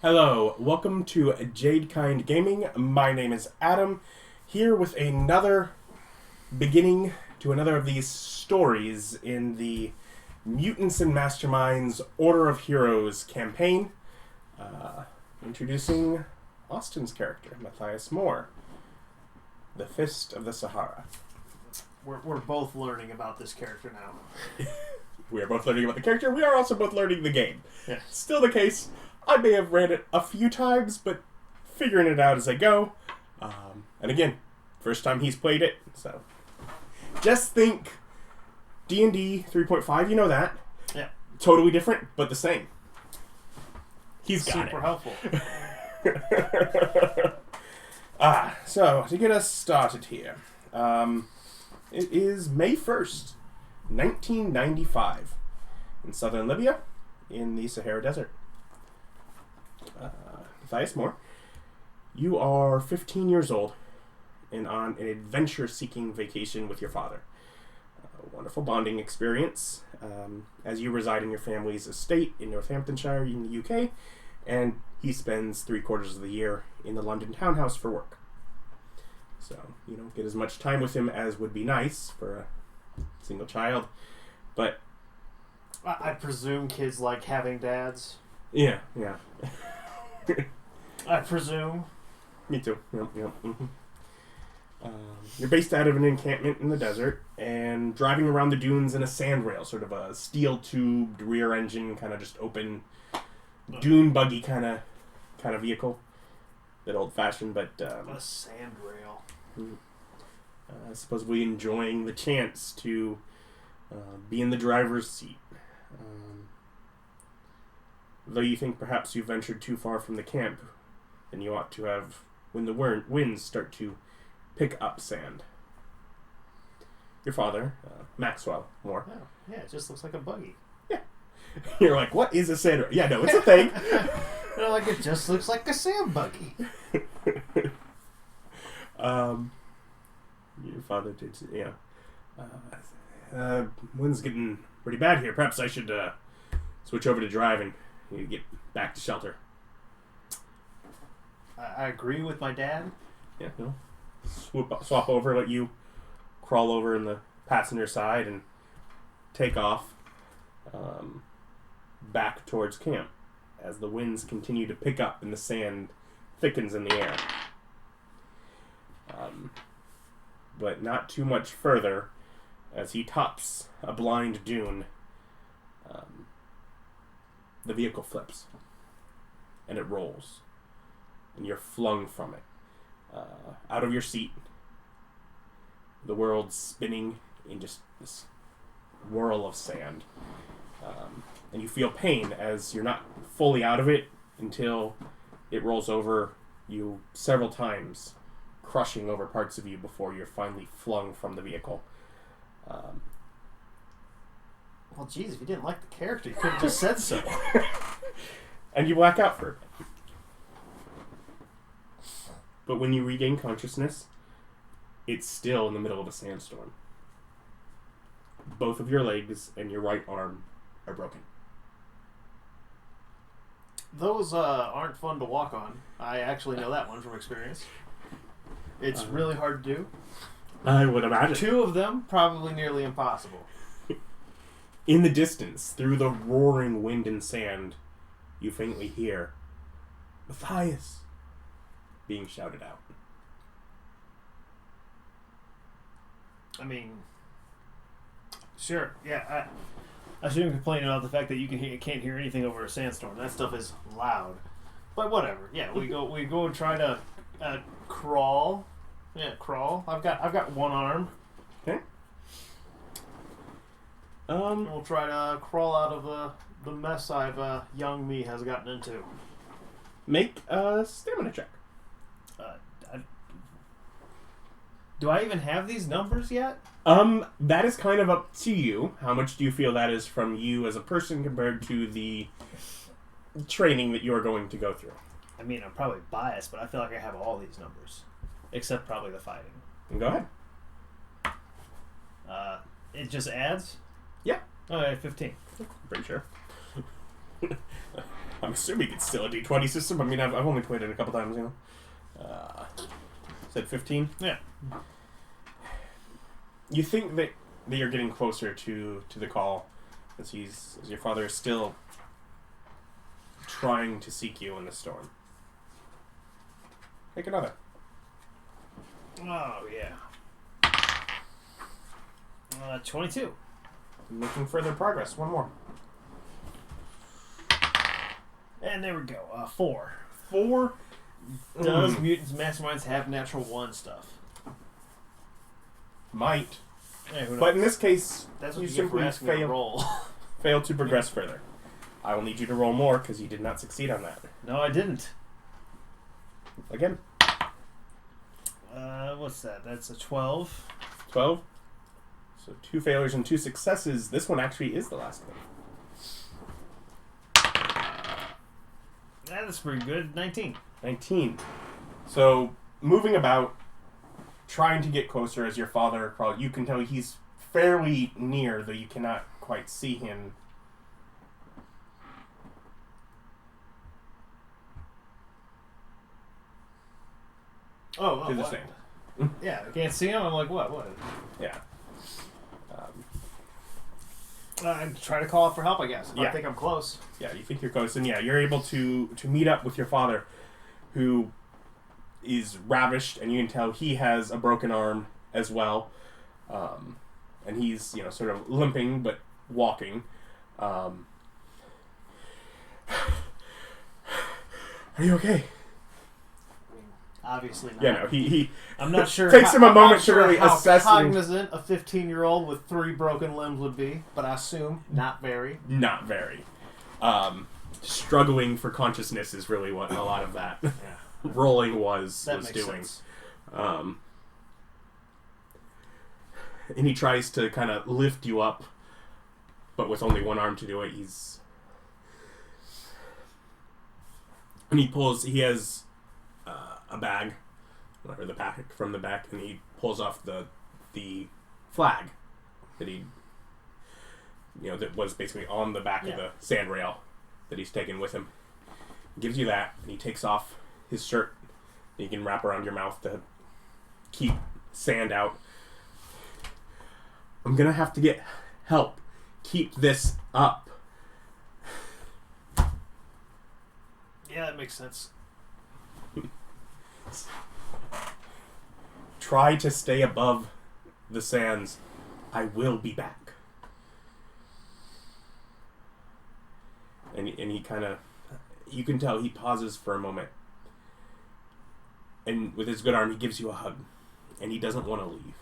Hello, welcome to Jadekind Gaming. My name is Adam, here with another beginning to another of these stories in the Mutants and Masterminds Order of Heroes campaign. Introducing Austin's character, Mathias Moore, the Fist of the Sahara. We're both learning about this character now. We are both learning about the character. We are also both learning the game. Yeah. Still the case. I may have read it a few times, but figuring it out as I go. And again, first time he's played it, so just think D&D 3.5. You know that. Yeah. Totally different, but the same. He's got Super helpful. So to get us started here, it is May 1st, 1995, in southern Libya, in the Sahara Desert. Mathias Moore, you are 15 years old and on an adventure-seeking vacation with your father. A wonderful bonding experience as you reside in your family's estate in Northamptonshire in the UK, and he spends 3/4 of the year in the London townhouse for work. So you don't get as much time with him as would be nice for a single child, but I presume kids like having dads. yeah. I presume. Me too. Yep. Mm-hmm. You're based out of an encampment in the desert and driving around the dunes in a sandrail, sort of a steel-tubed rear engine, kind of just open dune buggy kind of vehicle. Bit old-fashioned, but A sandrail. supposedly enjoying the chance to be in the driver's seat. Though you think perhaps you've ventured too far from the camp, then you ought to have when the winds start to pick up sand. Your father, Maxwell Moore. Oh, yeah, it just looks like a buggy. Yeah. You're like, what is a sand? Yeah, no, it's a thing. They're like, it just looks like a sand buggy. Your father did, yeah. Wind's getting pretty bad here. Perhaps I should switch over to driving. You need to get back to shelter. I agree with my dad. Yeah, no. Swap over, let you crawl over in the passenger side and take off back towards camp as the winds continue to pick up and the sand thickens in the air. But not too much further as he tops a blind dune. The vehicle flips and it rolls and you're flung from it out of your seat, the world spinning in just this whirl of sand, and you feel pain as you're not fully out of it until it rolls over you several times, crushing over parts of you before you're finally flung from the vehicle. Well, geez, if you didn't like the character, you could have just said so. And you black out for a bit. But when you regain consciousness, it's still in the middle of a sandstorm. Both of your legs and your right arm are broken. Those aren't fun to walk on. I actually know that one from experience. It's really hard to do. I would imagine. 2 of them, probably nearly impossible. In the distance, through the roaring wind and sand, you faintly hear Matthias being shouted out. I mean, sure, yeah. I shouldn't complain about the fact that you can't hear anything over a sandstorm. That stuff is loud. But whatever. Yeah, we go and try to crawl. Yeah, crawl. I've got one arm. Okay. We'll try to crawl out of the mess young me has gotten into. Make a stamina check. Do I even have these numbers yet? That is kind of up to you. How much do you feel that is from you as a person compared to the training that you're going to go through? I mean, I'm probably biased, but I feel like I have all these numbers. Except probably the fighting. Go ahead. It just adds? Yeah. Okay, 15. Pretty sure. I'm assuming it's still a D20 system. I mean, I've only played it a couple times, you know. Said 15? Yeah. You think that you're getting closer to the call as your father is still trying to seek you in the storm. Take another. Oh, yeah. 22. Making further progress. One more. And there we go. 4. 4? Does Mutants Masterminds have natural 1 stuff? Might. Yeah, who knows? But in this case, that's what you you get for simply asking me to roll. fail to progress further. I will need you to roll more because you did not succeed on that. No, I didn't. Again. What's that? That's a 12. 12. So 2 failures and 2 successes. This one actually is the last one. That's pretty good. 19. 19. So, moving about, trying to get closer as your father crawls. You can tell he's fairly near, though you cannot quite see him. Oh, To the what? sand. Yeah, I can't see him. I'm like, what? Yeah. I'm trying to call out for help, I guess. Yeah. I think I'm close. Yeah, you think you're close. And yeah, you're able to meet up with your father, who is ravished, and you can tell he has a broken arm as well. And he's, sort of limping, but walking. Are you okay? Obviously not. Yeah, no, he I'm not sure. takes him a moment to really how assess. cognizant a 15-year-old with 3 broken limbs would be, but I assume not very. Not very. Struggling for consciousness is really what a lot of that rolling was doing. Sense. And he tries to kind of lift you up, but with only one arm to do it. He has a bag, or the pack from the back, and he pulls off the flag that that was basically on the back of the sand rail that he's taken with him. He gives you that, and he takes off his shirt that you can wrap around your mouth to keep sand out. I'm gonna have to get help. Keep this up. Yeah, that makes sense. Try to stay above the sands. I will be back. And he kind of, you can tell he pauses for a moment. And with his good arm, he gives you a hug. And he doesn't want to leave.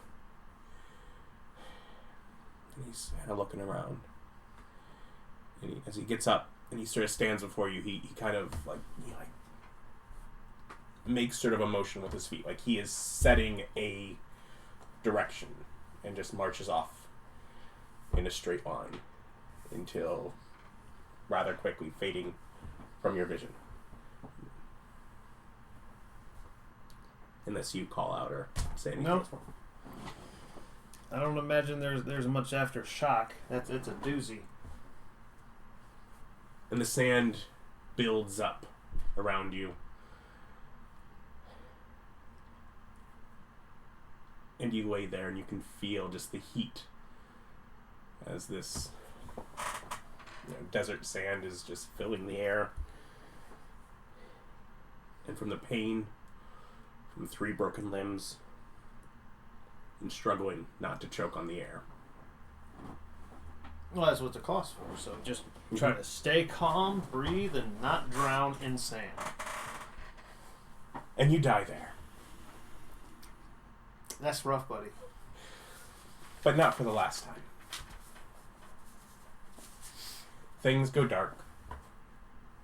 And he's kind of looking around. And as he gets up and he sort of stands before you, he kind of makes sort of a motion with his feet, like he is setting a direction, and just marches off in a straight line until rather quickly fading from your vision. Unless you call out or say anything. No. I don't imagine there's much after shock. It's a doozy. And the sand builds up around you. And you lay there and you can feel just the heat as this desert sand is just filling the air. And from the pain, from 3 broken limbs, and struggling not to choke on the air. Well, that's what the cost for. So just try to stay calm, breathe, and not drown in sand. And you die there. That's rough, buddy. But not for the last time. Things go dark,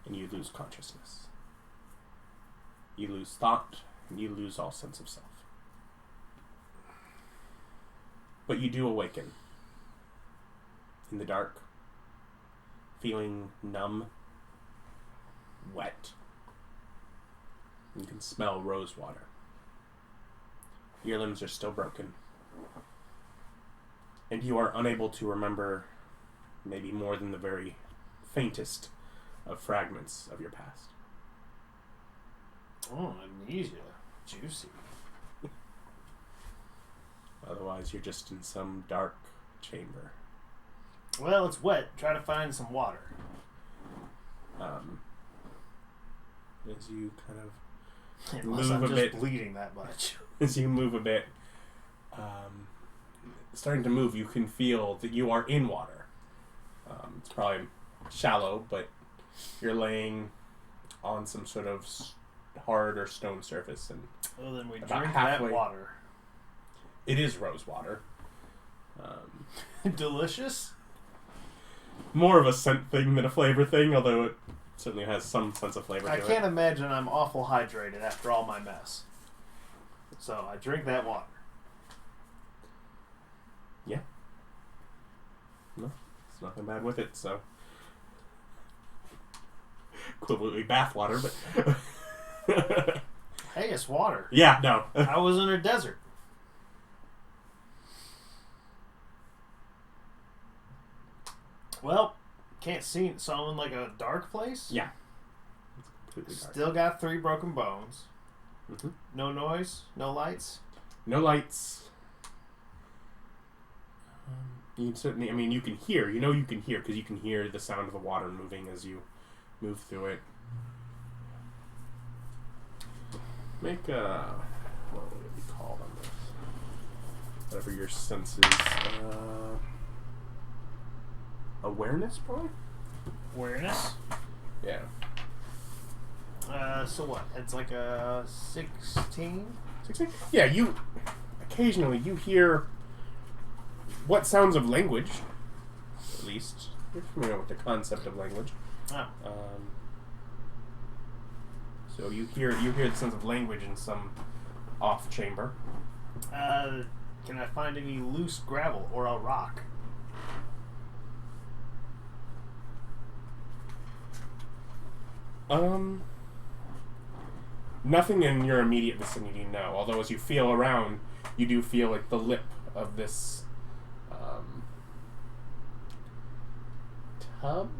and you lose consciousness. You lose thought, and you lose all sense of self. But you do awaken. In the dark, feeling numb, wet. You can smell rose water. Your limbs are still broken. And you are unable to remember maybe more than the very faintest of fragments of your past. Oh, amnesia. Juicy. Otherwise, you're just in some dark chamber. Well, it's wet. Try to find some water. As you kind of Unless move I'm a just bit, bleeding that much. as you move a bit, starting to move, you can feel that you are in water. It's probably shallow, but you're laying on some sort of hard or stone surface, and Well, then we about drink halfway- that water. it is rose water. Delicious? More of a scent thing than a flavor thing, although it certainly has some sense of flavor to I it. can't imagine I'm awful hydrated after all my mess. So I drink that water. Yeah. No, there's nothing bad with it, so. Equivalently bathwater, but. Hey, it's water. Yeah, no. I was in a desert. Well, can't see. So I'm in like a dark place? Yeah. It's completely dark. Still got 3 broken bones. Mm-hmm. No noise, no lights. No lights. You can certainly, I mean, you can hear. You know you can hear, because you can hear the sound of the water moving as you move through it. Make a, what would it be called on this? Whatever your senses, awareness, probably? Awareness? Yeah. So what? It's like a 16? 16? Yeah, you, occasionally you hear what sounds of language, at least. You're familiar with the concept of language. Oh. So you hear the sense of language in some off chamber. Can I find any loose gravel or a rock? Nothing in your immediate vicinity, no. Although as you feel around, you do feel like the lip of this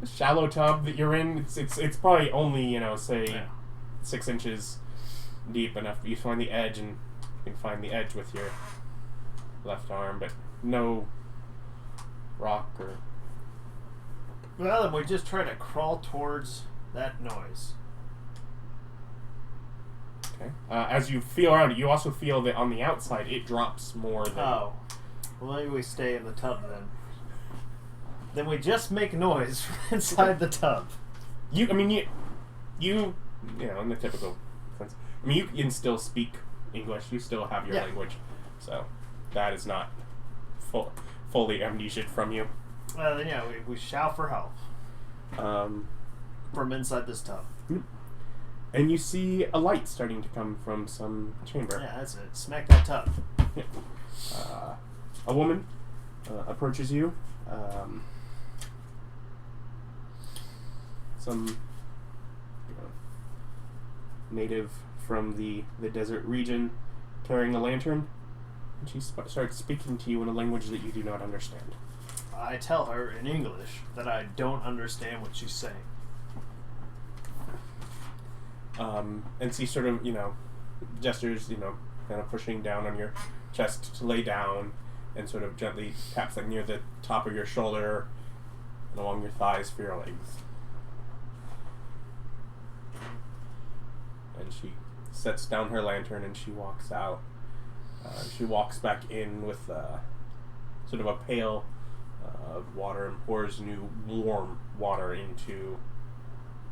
shallow tub that you're in. It's probably only, say 6 inches deep enough. You find the edge, and you can find the edge with your left arm, but no rock or. Well, then we just try to crawl towards that noise. Okay. As you feel around it, you also feel that on the outside it drops more than. Oh. Well, maybe we stay in the tub then. Then we just make noise from inside the tub. You in the typical sense. I mean, you can still speak English. You still have your language, so that is not fully amnesiac from you. Well, then we shout for help. From inside this tub. And you see a light starting to come from some chamber. Yeah, that's it. Smack that tub. A woman approaches you. Some native from the desert region carrying a lantern. And she starts speaking to you in a language that you do not understand. I tell her in English that I don't understand what she's saying. And she sort of, gestures, kind of pushing down on your chest to lay down, and sort of gently taps like near the top of your shoulder and along your thighs for your legs. And she sets down her lantern and she walks out. She walks back in with sort of a pail of water and pours new warm water into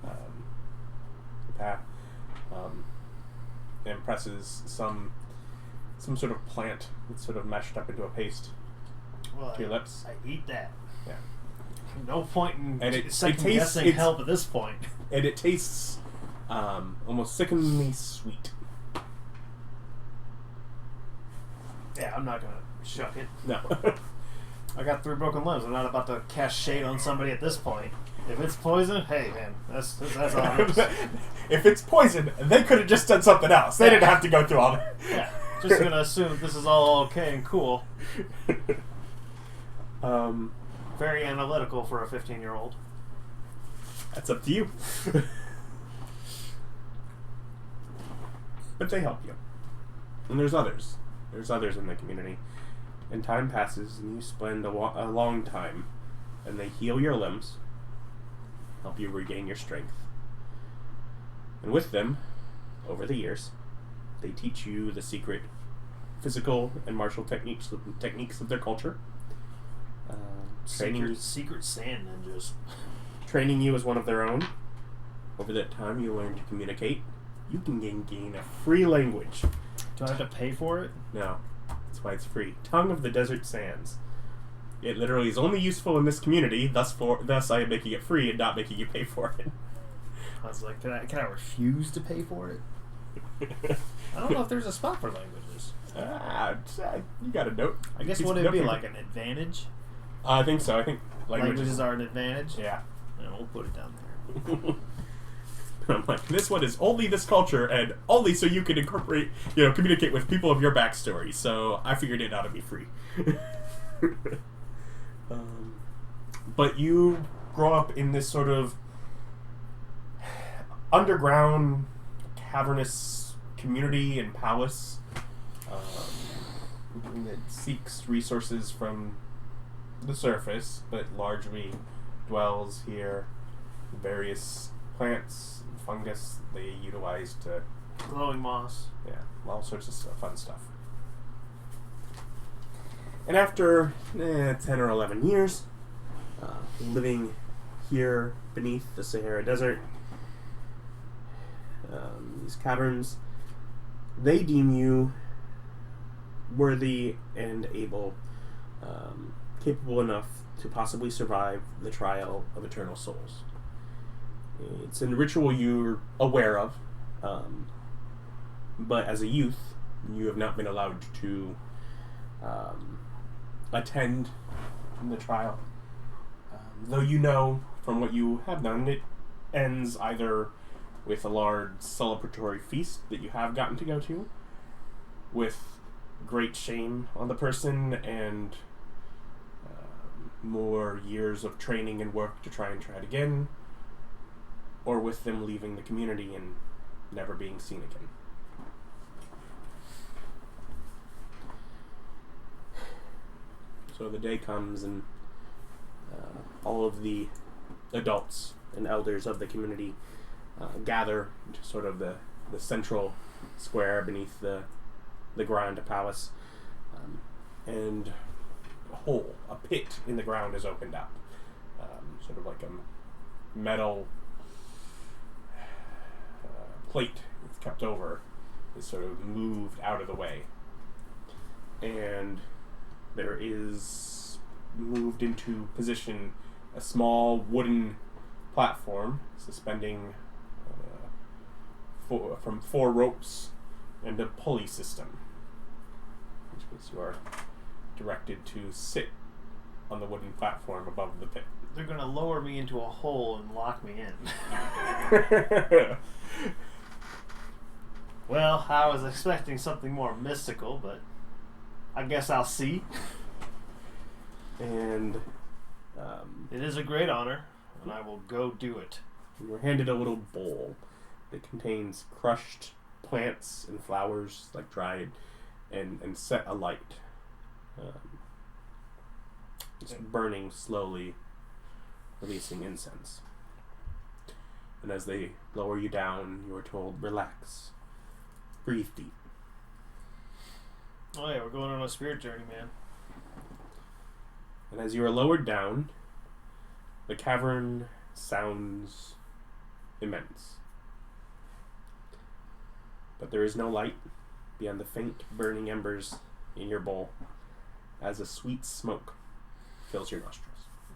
the path. And presses some sort of plant that's sort of meshed up into a paste to your lips. I eat that. Yeah. No point in And second guessing help at this point. And it tastes almost sickeningly sweet. Yeah, I'm not gonna shuck it. No. I got 3 broken limbs. I'm not about to cast shade on somebody at this point. If it's poison, hey man, that's all it is. If it's poison, they could have just done something else. They didn't have to go through all that. Yeah, just gonna assume this is all okay and cool. Very Very analytical for a 15-year-old. That's up to you. But they help you. And there's others. There's others in the community. And time passes, and you spend a long time, and they heal your limbs, help you regain your strength. And with them, over the years, they teach you the secret physical and martial techniques of their culture. Secret sand ninjas. Training you as one of their own. Over that time, you learn to communicate. You can gain a free language. Do I have to pay for it? No. That's why it's free. Tongue of the Desert Sands. It literally is only useful in this community, thus I am making it free and not making you pay for it. I was like, can I refuse to pay for it? I don't know if there's a spot for languages. You got a note. I guess would it be like an advantage? I think so. I think languages are an advantage? Yeah. We'll put it down there. I'm like, this one is only this culture, and only so you can incorporate, communicate with people of your backstory. So I figured it ought to be free. But you grow up in this sort of underground, cavernous community and palace that seeks resources from the surface, but largely dwells here. Various plants and fungus they utilize to... Glowing moss. Yeah, all sorts of fun stuff. And after 10 or 11 years, living here beneath the Sahara Desert, these caverns, they deem you worthy and able, capable enough to possibly survive the trial of eternal souls. It's a ritual you're aware of, but as a youth, you have not been allowed to attend the trial. Though you know from what you have done, it ends either with a large celebratory feast that you have gotten to go to, with great shame on the person and more years of training and work to try it again, or with them leaving the community and never being seen again. So the day comes and all of the adults and elders of the community gather into sort of the central square beneath the Grand Palace, and a pit in the ground is opened up, sort of like a metal plate that's kept over is sort of moved out of the way, and there is moved into position a small wooden platform suspending from 4 ropes and a pulley system, which means you are directed to sit on the wooden platform above the pit. They're going to lower me into a hole and lock me in. Well, I was expecting something more mystical, but I guess I'll see. And it is a great honor, and I will go do it. You're handed a little bowl that contains crushed plants and flowers, like dried, and set alight. It's burning slowly, releasing incense. And as they lower you down, you are told, relax, breathe deep. Oh yeah, we're going on a spirit journey, man. And as you are lowered down, the cavern sounds immense. But there is no light beyond the faint burning embers in your bowl as a sweet smoke fills your nostrils.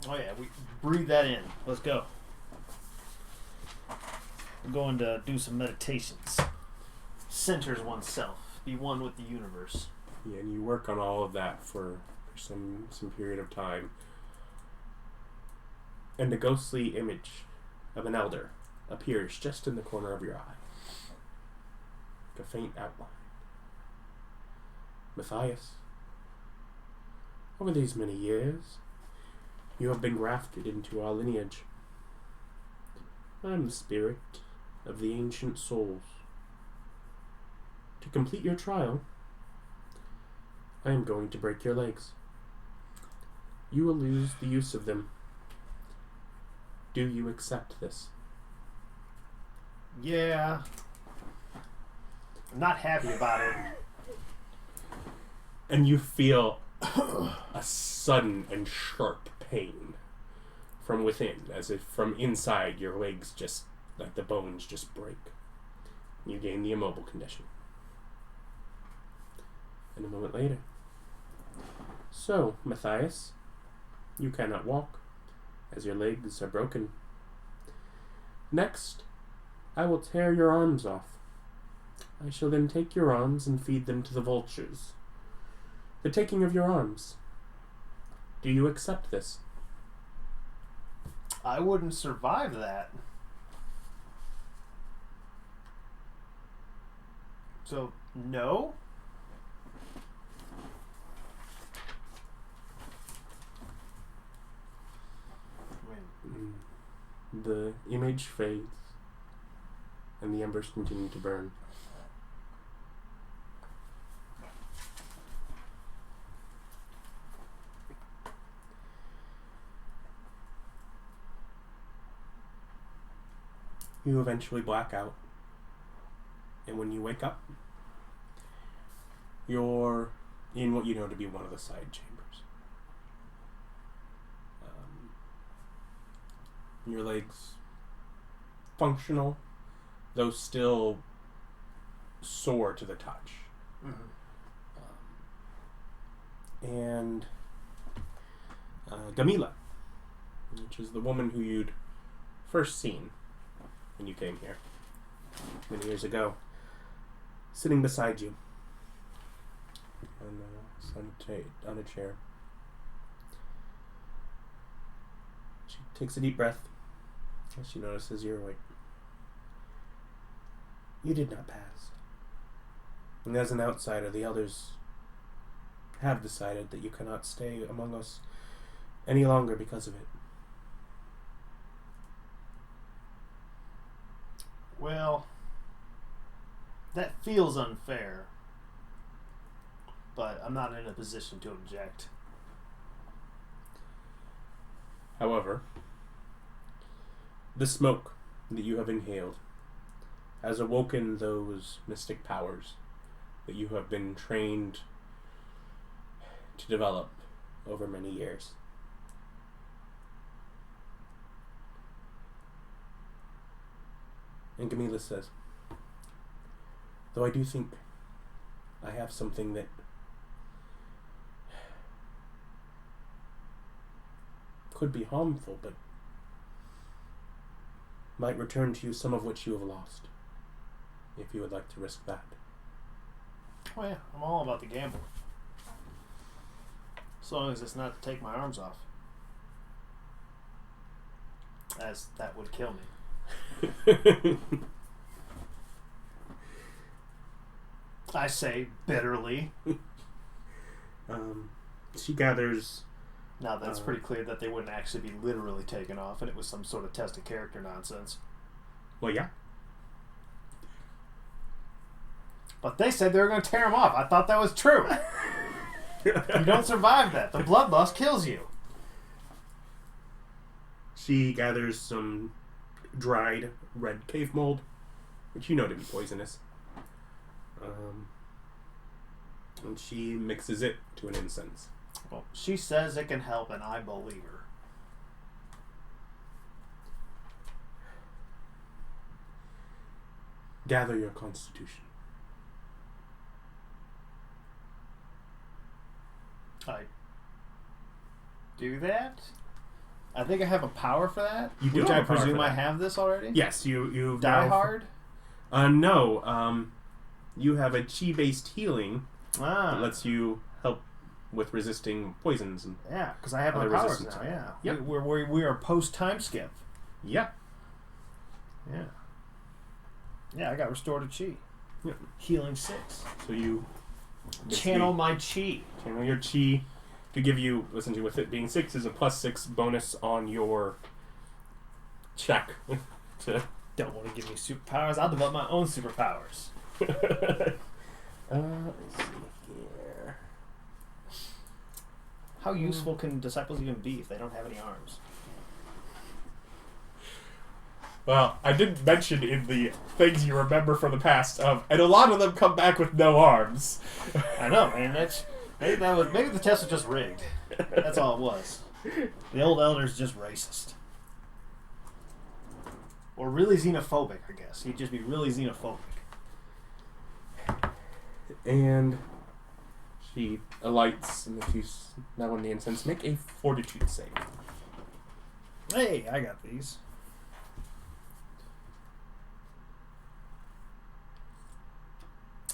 Oh yeah, we breathe that in. Let's go. I'm going to do some meditations. Centers oneself. Be one with the universe. Yeah, and you work on all of that for some period of time. And a ghostly image of an elder appears just in the corner of your eye. Like a faint outline. Matthias, over these many years, you have been grafted into our lineage. I'm the spirit of the ancient souls. To complete your trial, I am going to break your legs. You will lose the use of them. Do you accept this? Yeah. I'm not happy about it. And you feel a sudden and sharp pain from within, as if from inside your legs just, like the bones just break. You gain the immobile condition. And a moment later. So, Matthias, you cannot walk, as your legs are broken. Next, I will tear your arms off. I shall then take your arms and feed them to the vultures. The taking of your arms. Do you accept this? I wouldn't survive that. So, no? The image fades, and the embers continue to burn. You eventually black out, and when you wake up, you're in what you know to be one of the side chambers. Your legs functional, though still sore to the touch. And Gamila, which is the woman who you'd first seen when you came here many years ago, sitting beside you on a chair. She takes a deep breath as she notices you're awake. You did not pass. And as an outsider, the elders have decided that you cannot stay among us any longer because of it. Well, that feels unfair, but I'm not in a position to object. However, the smoke that you have inhaled has awoken those mystic powers that you have been trained to develop over many years. And Gamila says, though I do think I have something that could be harmful, but might return to you some of which you have lost, if you would like to risk that. Oh yeah, I'm all about the gamble. As long as it's not to take my arms off. As that would kill me. I say bitterly. She gathers... Now that's pretty clear that they wouldn't actually be literally taken off and it was some sort of test of character nonsense. Well, yeah. But they said they were going to tear them off. I thought that was true. You don't survive that. The bloodlust kills you. She gathers some dried red cave mold, which you know to be poisonous. And she mixes it to an incense. Well, she says it can help, and I believe her. Gather your constitution. I do that? I think I have a power for that. You do which have I a power presume for I that. have this already? Yes, you've Die now... hard? No. You have a chi-based healing that Ah. lets you help with resisting poisons. And Yeah, because I have my other powers resistance. now, yeah. Yep. We are post-time skip. yeah. Yeah. Yeah, I got restored to chi. Yeah. Healing 6. So you Channel my chi. channel your chi to give you, essentially with it being 6, is a +6 bonus on your check to... Don't want to give me superpowers. I'll develop my own superpowers. Let's see here. How useful can disciples even be if they don't have any arms? Well, I did mention in the things you remember from the past, and a lot of them come back with no arms. I know, man. Maybe the test was just rigged. That's all it was. The old elder's just racist. Or really xenophobic, I guess. He'd just be really xenophobic. And she alights, and if she's now in the incense, make a fortitude save. Hey, I got these.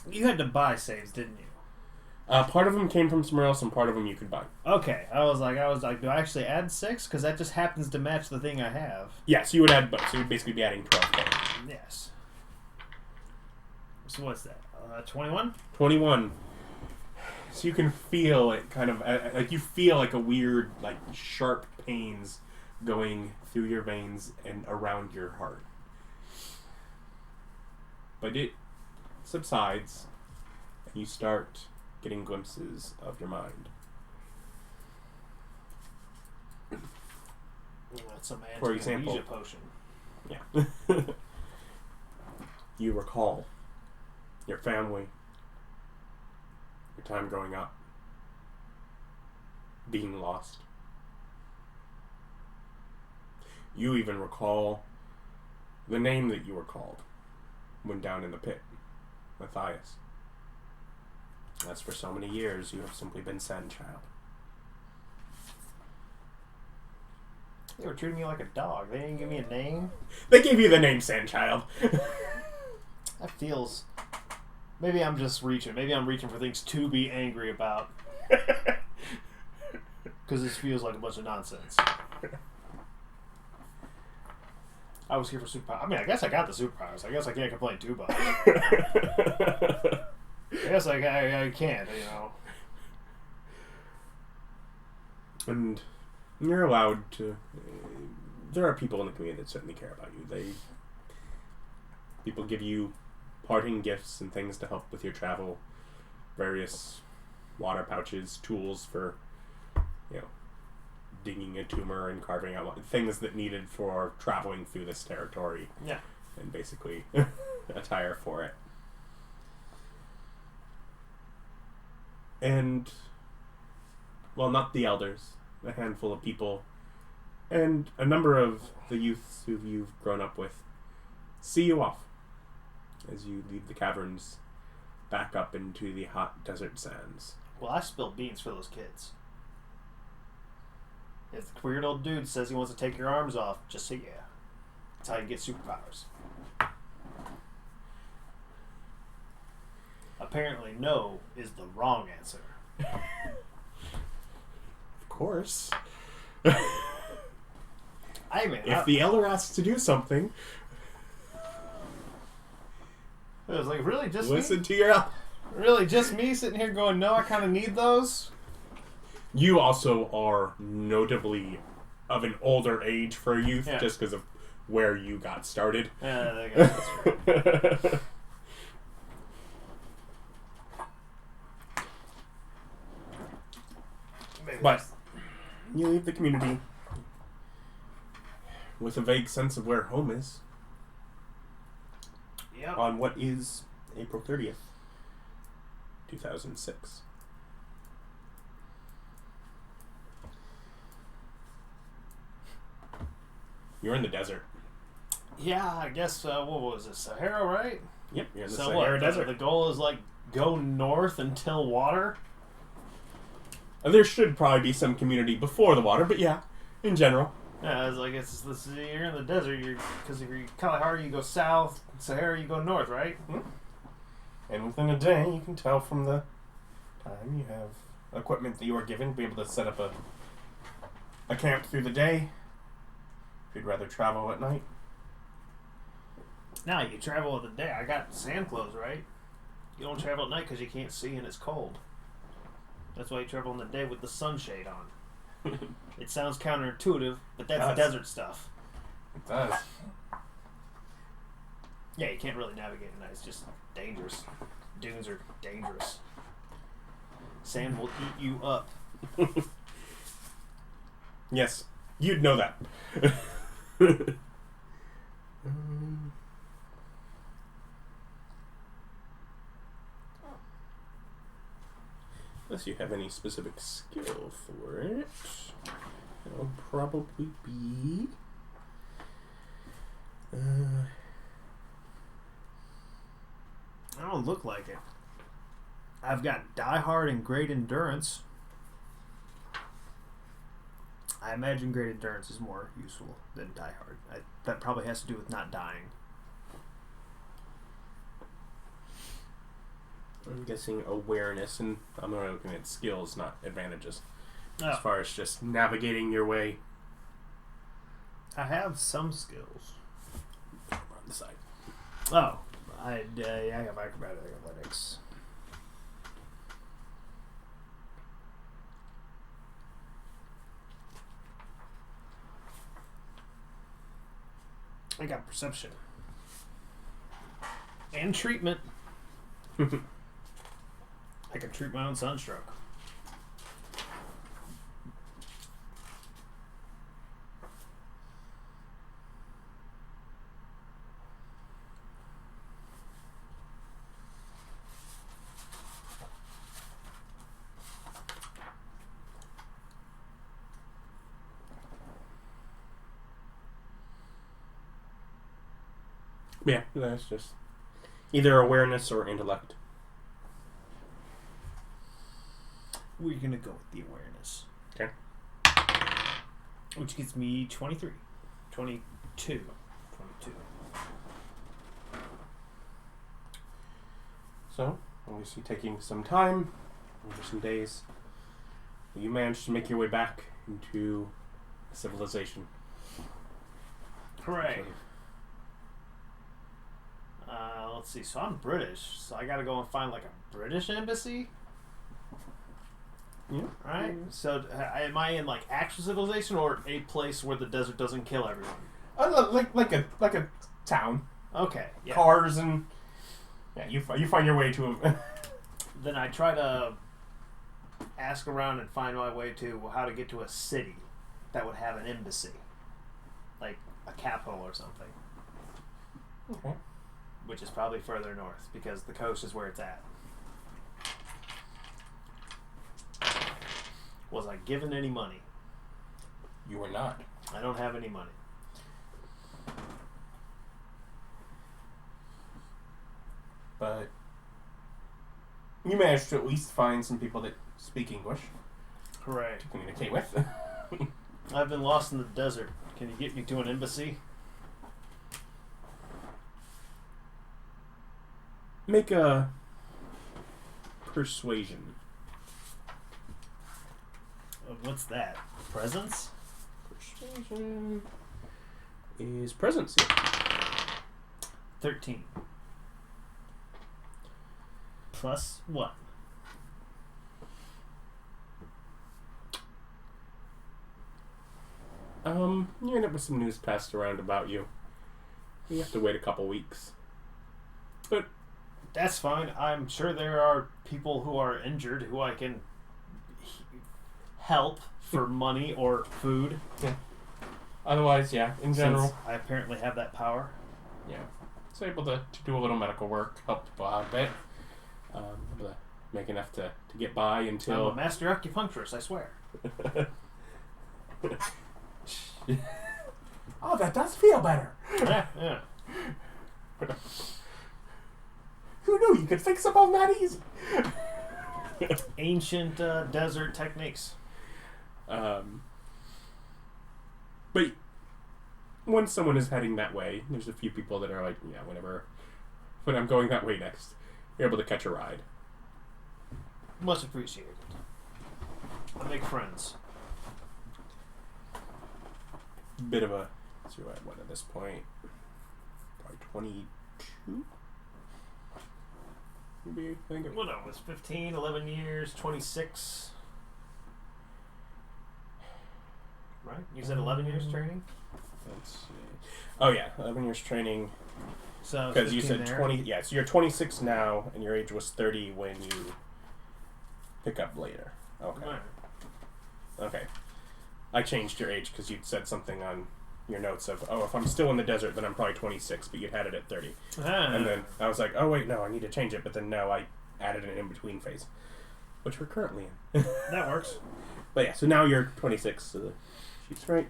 You had to buy saves, didn't you? Part of them came from somewhere else, and part of them you could buy. Okay, I was like, do I actually add 6? Because that just happens to match the thing I have. Yes, you would add both, so you'd basically be adding 12 total. Yes. So what's that? 21? 21. So you can feel it kind of, like you feel like a weird, like sharp pains going through your veins and around your heart. But it subsides, and you start getting glimpses of your mind. That's some For example, amnesia potion. Yeah. You recall your family, your time growing up, being lost. You even recall the name that you were called when down in the pit, Matthias. As for so many years, you have simply been Sandchild. They were treating me like a dog. They didn't give me a name. They gave you the name Sandchild. That feels... Maybe I'm just reaching. Maybe I'm reaching for things to be angry about. Because this feels like a bunch of nonsense. I was here for superpowers. I mean, I guess I got the superpowers. I guess I can't complain too much. I guess I can't, you know. And you're allowed to... there are people in the community that certainly care about you. People give you parting gifts and things to help with your travel. Various water pouches, tools for, digging a tumor and carving out things that needed for traveling through this territory. Yeah. And basically attire for it. And, well, not the elders, a handful of people, and a number of the youths who you've grown up with see you off as you leave the caverns back up into the hot desert sands. Well, I spilled beans for those kids. If the weird old dude says he wants to take your arms off, just say yeah. That's how you get superpowers. Apparently, no is the wrong answer. Of course. I mean, if the elder asks to do something, it was like, really, just listen me? to your elder. Really, just me sitting here going, no, I kind of need those? You also are notably of an older age for a youth, just because of where you got started. Yeah, I guess that's true. But you leave the community with a vague sense of where home is. Yep. On what is April 30th, 2006. You're in the desert. Yeah, I guess, what was it, Sahara, right? Yep, you're in the So Sahara what, desert. the goal is, go north until water? There should probably be some community before the water, but yeah, in general. Yeah, it's like, you're in the desert, because if you're Kalahari, you go south, Sahara, you go north, right? Mm-hmm. And within a day, you can tell from the time you have equipment that you are given to be able to set up a camp through the day. If you'd rather travel at night. Now, you travel at the day. I got sand clothes, right? You don't travel at night because you can't see and it's cold. That's why you travel in the day with the sunshade on. It sounds counterintuitive, but that's desert stuff. It does. Yeah, you can't really navigate it. It's just dangerous. Dunes are dangerous. Sand will eat you up. Yes, you'd know that. Unless you have any specific skill for it, it'll probably be. I don't look like it. I've got Die Hard and Great Endurance. I imagine Great Endurance is more useful than Die Hard. That probably has to do with not dying. I'm guessing awareness, and I'm only looking at skills, not advantages. Oh. As far as just navigating your way. I have some skills. On the side. Oh, I have acrobatic athletics. I got perception. And treatment. I can treat my own sunstroke. Yeah, that's just either awareness or intellect. We're going to go with the awareness. Okay. Which gets me 23. 22. So, obviously taking some time, over some days, you managed to make your way back into civilization. Hooray. Let's see. So I'm British, so I got to go and find like a British embassy. Yeah. Right. So am I in like actual civilization or a place where the desert doesn't kill everyone? Like a town. Okay. Yeah. Cars and yeah, you find your way to a. Then I try to ask around and find my way to how to get to a city that would have an embassy, like a capital or something. Okay. Which is probably further north because the coast is where it's at. Was I given any money? You were not. I don't have any money. But you managed to at least find some people that speak English Hooray. to communicate with. I've been lost in the desert. Can you get me to an embassy? Make a persuasion. What's that? Presence? Persuasion is presence. 13. Plus what? You end up with some news passed around about you. You have to wait a couple weeks. But That's fine. I'm sure there are people who are injured who I can help for money or food. yeah. Otherwise, yeah, in general. Since I apparently have that power. Yeah. It's able to do a little medical work, help people out a bit. Able to make enough to get by until... I'm a master acupuncturist, I swear. Oh, that does feel better. Yeah. Who knew you could fix up on that easy? Ancient desert techniques. But when someone is heading that way, there's a few people that are like, yeah, when I'm going that way next, you're able to catch a ride. Much appreciated. I make friends. Bit of a... So you're at what at this point? Probably 22? Maybe, I think it What I was 15, 11 years, 26. Right? You said 11 years training? Let's see. Oh yeah, 11 years training. So Because you 15 said there. 20. Yeah, so you're 26 now, and your age was 30 when you pick up later. Okay. Right. Okay. I changed your age because you'd said something on your notes of, oh, if I'm still in the desert, then I'm probably 26, but you'd had it at 30. And then I was like, oh, wait, no, I need to change it. But then no, I added an in-between phase, which we're currently in. That works. But yeah, so now you're 26, so the sheet's right.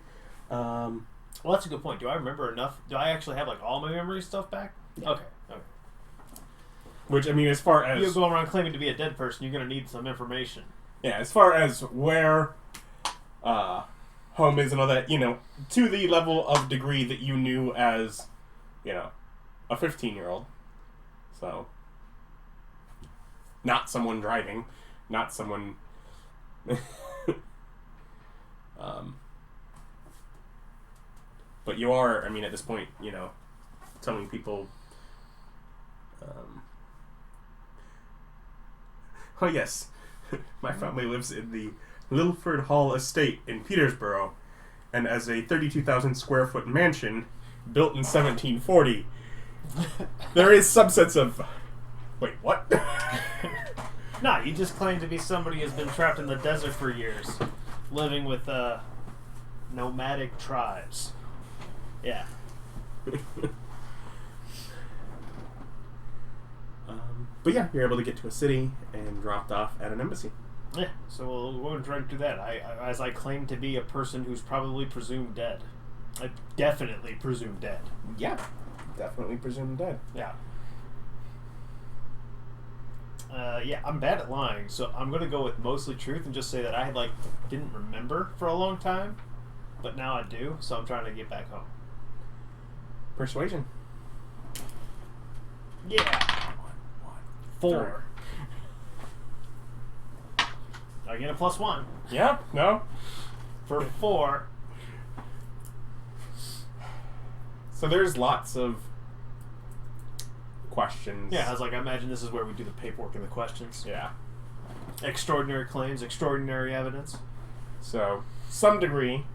Well, that's a good point. Do I remember enough? Do I actually have like all my memory stuff back? Yeah. Okay. Which, I mean, as far as... You go around claiming to be a dead person, you're going to need some information. Yeah, as far as where home is and all that, to the level of degree that you knew as, a 15-year-old. So, not someone driving, not someone... but you are, I mean, at this point, telling people... oh, yes. My family lives in the Lilford Hall estate in Petersborough, and as a 32,000 square foot mansion built in 1740, there is some sense of, wait, what? Nah, you just claim to be somebody who's been trapped in the desert for years, living with nomadic tribes. Yeah. But yeah, you're able to get to a city and dropped off at an embassy. Yeah, so we'll go and try to do that. As I claim to be a person who's probably presumed dead. I definitely presumed dead. Yeah, definitely presumed dead. Yeah. Yeah, I'm bad at lying, so I'm going to go with mostly truth and just say that I, didn't remember for a long time, but now I do, so I'm trying to get back home. Persuasion. Yeah. 4. I get a +1. Yeah, no. For 4. So there's lots of questions. Yeah, I was like, I imagine this is where we do the paperwork and the questions. Yeah. Extraordinary claims, extraordinary evidence. So, some degree,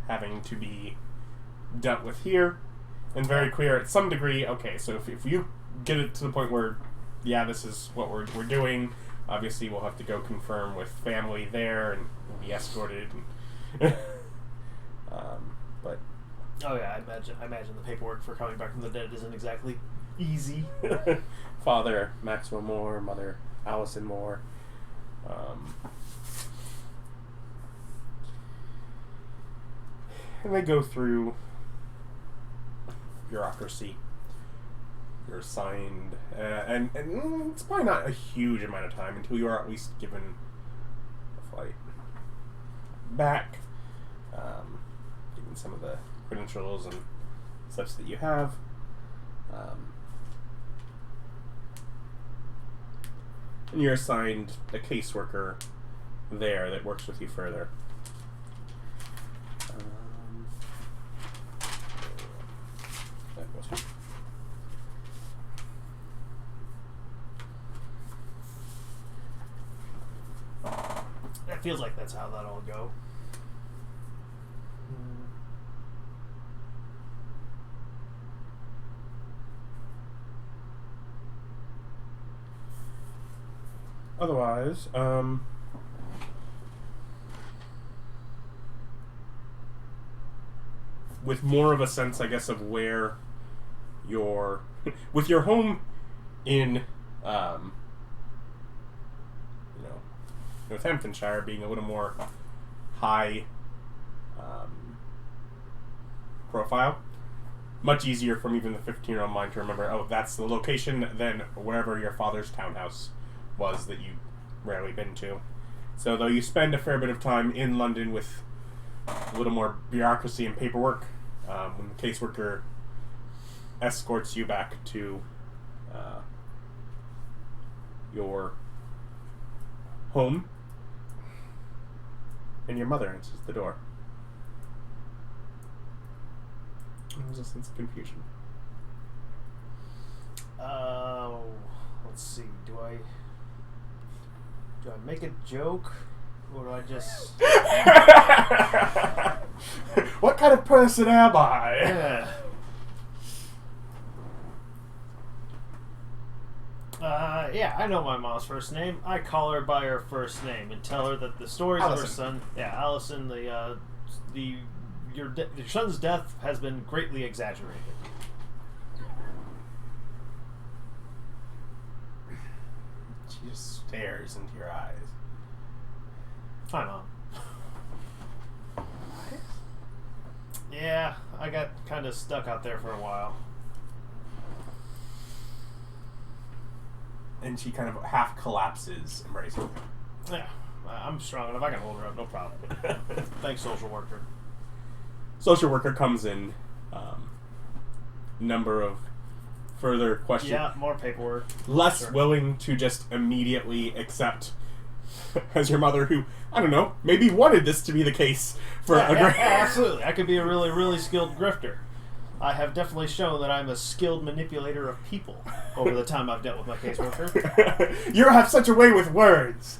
having to be dealt with here, and very clear at some degree, okay, so if you get it to the point where, yeah, this is what we're doing, obviously we'll have to go confirm with family there, and we'll be escorted, and but... Oh yeah, I imagine the paperwork for coming back from the dead isn't exactly easy. Father Maxwell Moore, Mother Allison Moore. And they go through bureaucracy. You're assigned, and it's probably not a huge amount of time until you are at least given a flight back, given some of the credentials and such that you have. And you're assigned a caseworker there that works with you further. That goes. That feels like that's how that'll go. Otherwise, with more of a sense, I guess, of where your with your home in Northamptonshire being a little more high profile, much easier from even the 15-year-old mind to remember, oh, that's the location than wherever your father's townhouse was that you've rarely been to. So though you spend a fair bit of time in London with a little more bureaucracy and paperwork, when the caseworker escorts you back to your home, and your mother answers the door. There's a sense of confusion. Let's see. Do I make a joke, or do I just? What kind of person am I? Yeah. Yeah, I know my mom's first name. I call her by her first name and tell her that the stories of her son. Yeah, Allison. Your son's death has been greatly exaggerated. She just stares into your eyes. Hi, Mom. Yeah, I got kind of stuck out there for a while. And she kind of half collapses, embracing. Yeah, I'm strong enough. I can hold her up, no problem. Thanks, social worker. Social worker comes in. Number of further questions. Yeah, more paperwork. Less Sure. willing to just immediately accept as your mother, who, I don't know, maybe wanted this to be the case for Yeah, absolutely. I could be a really, really skilled grifter. I have definitely shown that I'm a skilled manipulator of people over the time I've dealt with my caseworker. You have such a way with words.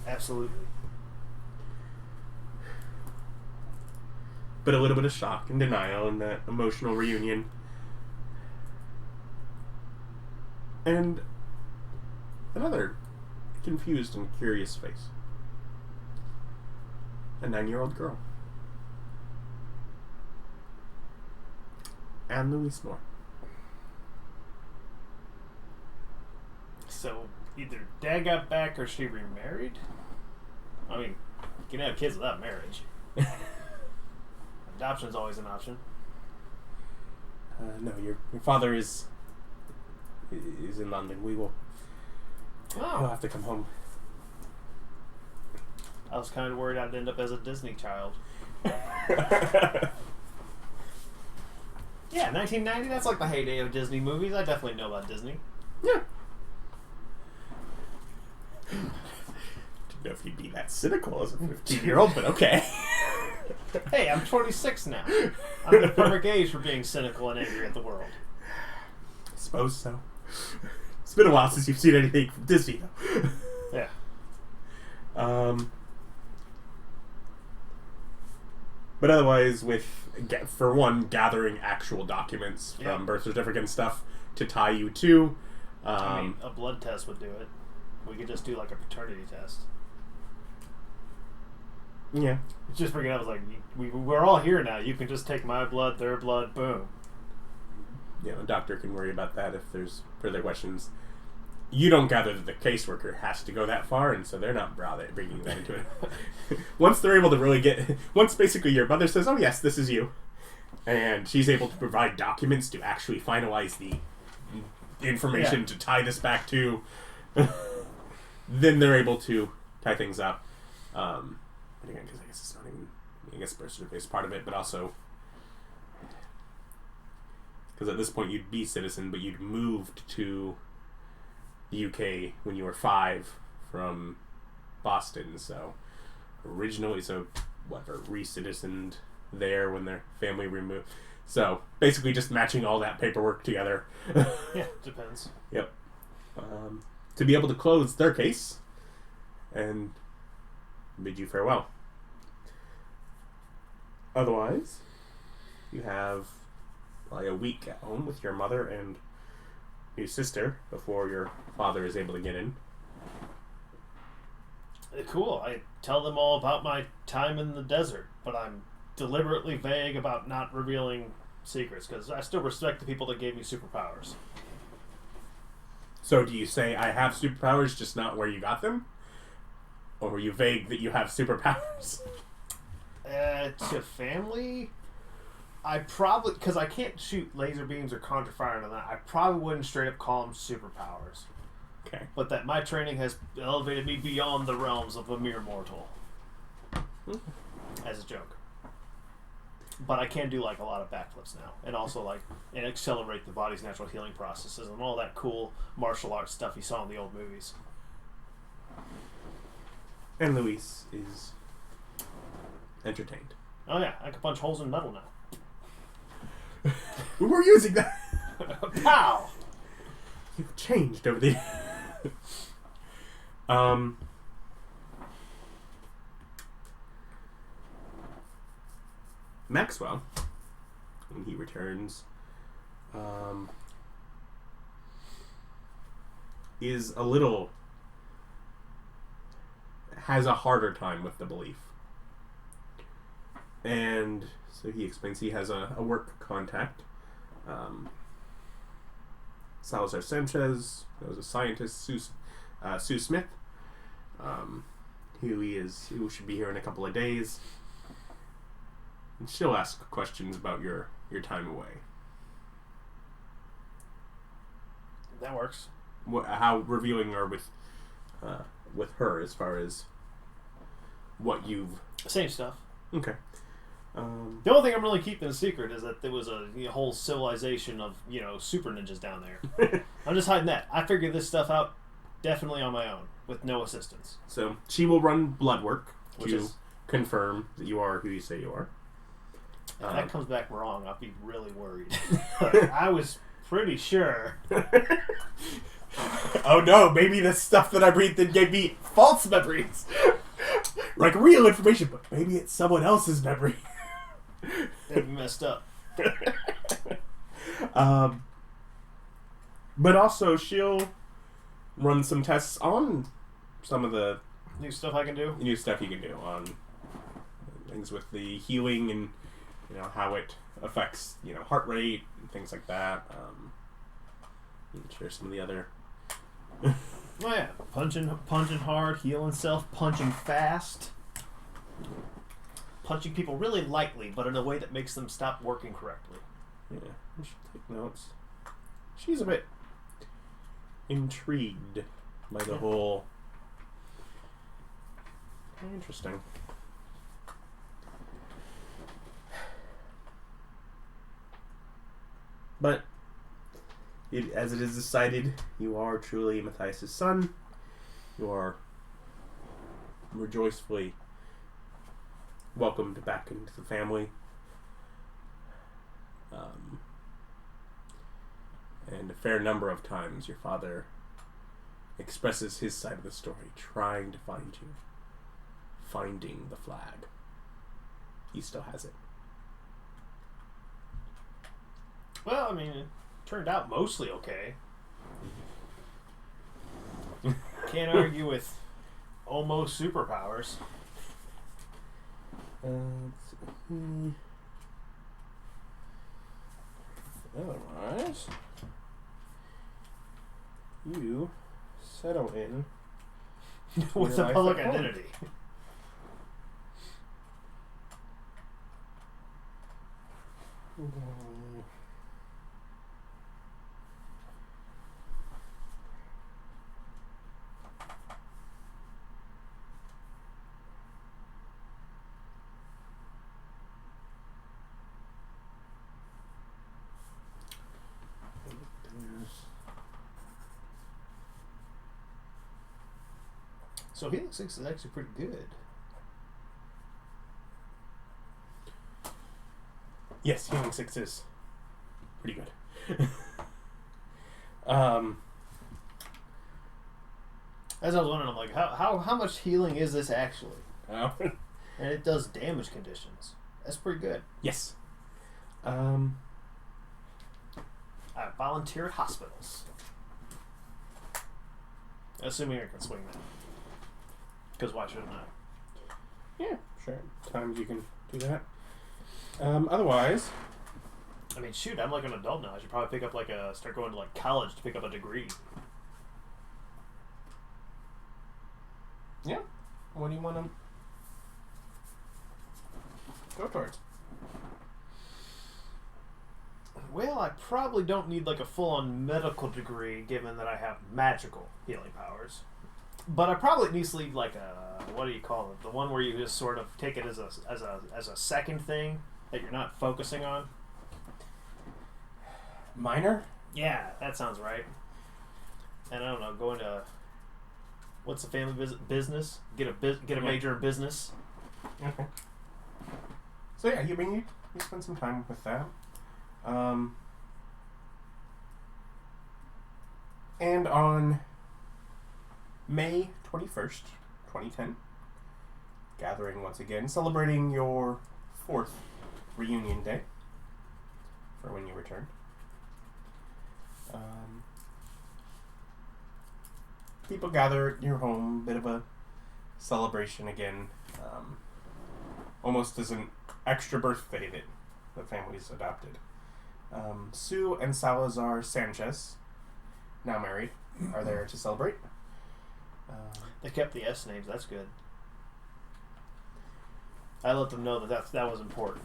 Absolutely. But a little bit of shock and denial and that emotional reunion. And another confused and curious face. A 9-year-old girl. And Louise Moore. So, either Dad got back or she remarried? I mean, you can have kids without marriage. Adoption's always an option. No, your father is in London. He'll have to come home. I was kind of worried I'd end up as a Disney child. Yeah, 1990, that's like the heyday of Disney movies. I definitely know about Disney. Yeah. Didn't know if you'd be that cynical as a 15-year-old, but okay. Hey, I'm 26 now. I'm the perfect age for being cynical and angry at the world. I suppose so. It's been a while since you've seen anything from Disney, though. Yeah. But otherwise, for one, gathering actual documents from Yeah. birth certificate and stuff to tie you to. I mean, a blood test would do it. We could just do like a paternity test. Yeah. Just bring it up. I was like, we're all here now. You can just take my blood, their blood, boom. Yeah, the doctor can worry about that if there's further questions. You don't gather that the caseworker has to go that far, and so they're not bringing that into it. Once they're able to really once basically your mother says, oh yes, this is you, and she's able to provide documents to actually finalize the information to tie this back to, then they're able to tie things up. But again, because I guess it's not even, I guess birth certificate is part of it, but also, because at this point you'd be citizen, but you'd moved to the UK when you were 5 from Boston, so re-citizened there when their family removed. So basically just matching all that paperwork together. Yeah, depends. Yep. To be able to close their case and bid you farewell. Otherwise, you have like a week at home with your mother and your sister before your father is able to get in. Cool. I tell them all about my time in the desert, but I'm deliberately vague about not revealing secrets because I still respect the people that gave me superpowers. So do you say, I have superpowers, just not where you got them? Or were you vague that you have superpowers? To family, I probably, because I can't shoot laser beams or conjure fire into that, I probably wouldn't straight up call them superpowers. Okay. But that my training has elevated me beyond the realms of a mere mortal. As a joke. But I can do like a lot of backflips now. And also like and accelerate the body's natural healing processes and all that cool martial arts stuff you saw in the old movies. And Luis is entertained. Oh yeah, I can punch holes in metal now. We were using that. Pow! You've changed over the Maxwell, when he returns, is has a harder time with the belief. And so he explains he has a work contact. Salazar Sanchez, who's a scientist, Sue Smith, who should be here in a couple of days. And she'll ask questions about your time away. That works. How reviewing are with her as far as what you've... Same stuff. Okay. The only thing I'm really keeping a secret is that there was a whole civilization of, super ninjas down there. I'm just hiding that. I figured this stuff out definitely on my own, with no assistance. So, she will run blood work to confirm that you are who you say you are. If that comes back wrong, I'll be really worried. I was pretty sure. Oh no, maybe the stuff that I breathed in gave me false memories. Like real information, but maybe it's someone else's memory. That'd be messed up. But also, she'll run some tests on some of the new stuff I can do. New stuff you can do on things with the healing and how it affects heart rate and things like that. You can share some of the other. Oh yeah, punching hard, healing self, punching fast. Punching people really lightly, but in a way that makes them stop working correctly. Yeah, we should take notes. She's a bit intrigued by the whole... Interesting. But, as it is decided, you are truly Matthias' son. You are rejoicefully welcomed back into the family. And a fair number of times your father expresses his side of the story, trying to find you. Finding the flag. He still has it. Well, I mean, it turned out mostly okay. Can't argue with almost superpowers. Otherwise, you settle in with a public identity. So Healing 6 is actually pretty good. Yes, Healing 6 is pretty good. As I was wondering, I'm like, how much healing is this actually? Oh. And it does damage conditions. That's pretty good. Yes. I volunteer at hospitals. Assuming I can swing that. Because why shouldn't I? Yeah, sure. Times you can do that. Otherwise... I mean, shoot, I'm like an adult now. I should probably pick up start going to college to pick up a degree. Yeah. What do you want to go towards? Well, I probably don't need a full-on medical degree, given that I have magical healing powers. But I probably need to leave what do you call it? The one where you just sort of take it as a second thing that you're not focusing on. Minor? Yeah, that sounds right. And I don't know, go into what's the family business? Get a major in business. Okay. So yeah, you spend some time with that. And on May 21st, 2010, gathering once again, celebrating your 4th reunion day for when you returned. People gather at your home, bit of a celebration again. Almost as an extra birthday that the family's adopted. Sue and Salazar Sanchez, now married, are there to celebrate. They kept the S names. That's good. I let them know that was important.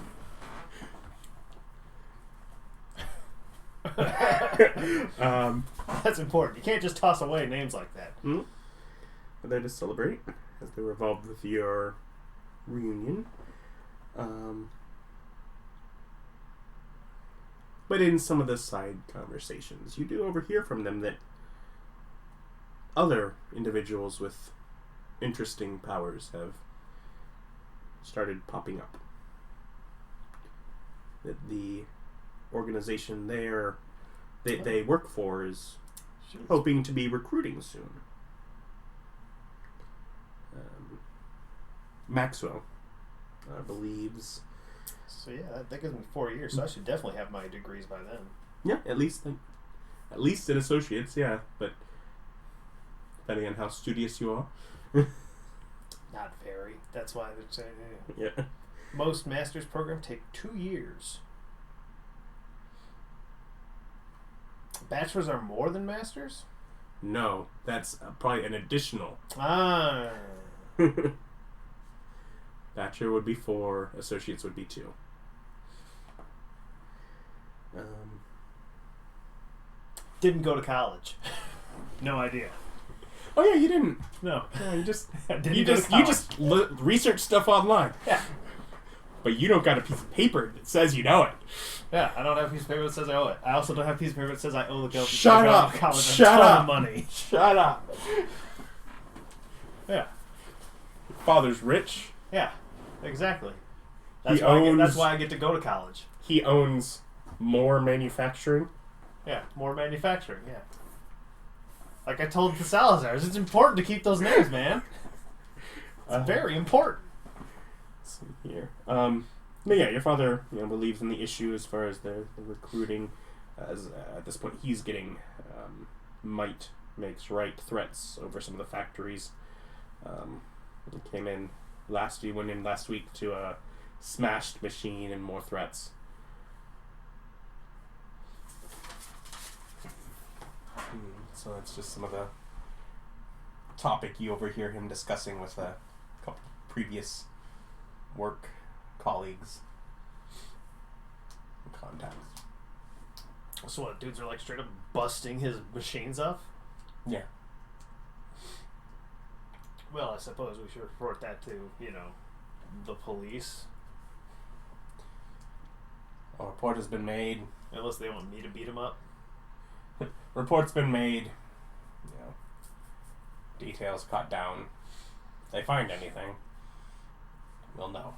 That's important. You can't just toss away names like that. Are there to celebrate as they were involved with your reunion. But in some of the side conversations, you do overhear from them that other individuals with interesting powers have started popping up. That the organization that they work for is hoping to be recruiting soon. Maxwell believes. So yeah, that gives me 4 years. So I should definitely have my degrees by then. Yeah, at least in associates. Yeah, but depending on how studious you are. Not very. That's why they're saying. Yeah. Most master's programs take 2 years. Bachelors are more than masters? No, that's probably an additional. Ah. Bachelor would be 4, associates would be 2. Didn't go to college. No idea. Oh yeah, you didn't. No, you just you just research stuff online. Yeah. But you don't got a piece of paper that says you know it. Yeah, I don't have a piece of paper that says I owe it. I also don't have a piece of paper that says I owe the government. Shut up! College Shut a ton up! of money. Shut up! Yeah. Your father's rich. Yeah, exactly. That's why I get to go to college. He owns more manufacturing. Yeah, more manufacturing. Yeah. Like I told the Salazars, it's important to keep those names, man. It's very important. Let's see here. But yeah, your father, believes in the issue as far as the recruiting. As at this point, he's getting might makes right threats over some of the factories. He came in last week to a smashed machine and more threats. So that's just some of the topic you overhear him discussing with a couple previous work colleagues and contacts. So what, dudes are like straight up busting his machines up? Yeah. Well, I suppose we should report that to, the police. A report has been made. Unless they want me to beat him up. Report's been made. Details cut down. If they find anything, we'll know.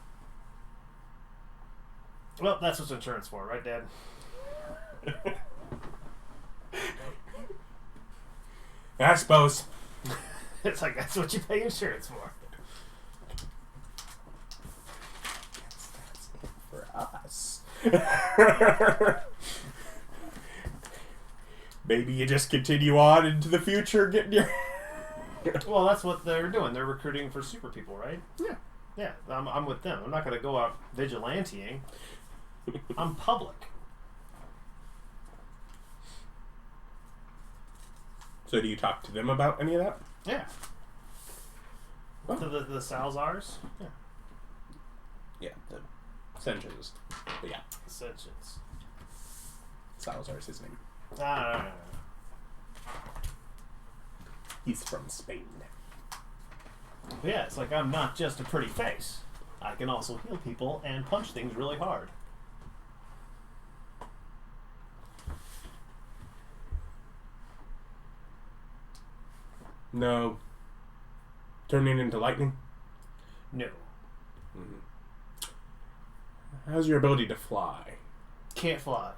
Well, that's what's insurance for, right, Dad? I suppose. It's like, that's what you pay insurance for. That's for us. Maybe you just continue on into the future getting your... Well, that's what they're doing. They're recruiting for super people, right? Yeah. Yeah, I'm with them. I'm not going to go out vigilanteing. I'm public. So do you talk to them about any of that? Yeah. Oh. To the Salazars? Yeah. Yeah, the Sanchez. But yeah. Sanchez. Salazar's his name. Ah. He's from Spain. Yeah, it's like I'm not just a pretty face. I can also heal people and punch things really hard. No. Turning into lightning? No. Mm-hmm. How's your ability to fly? Can't fly.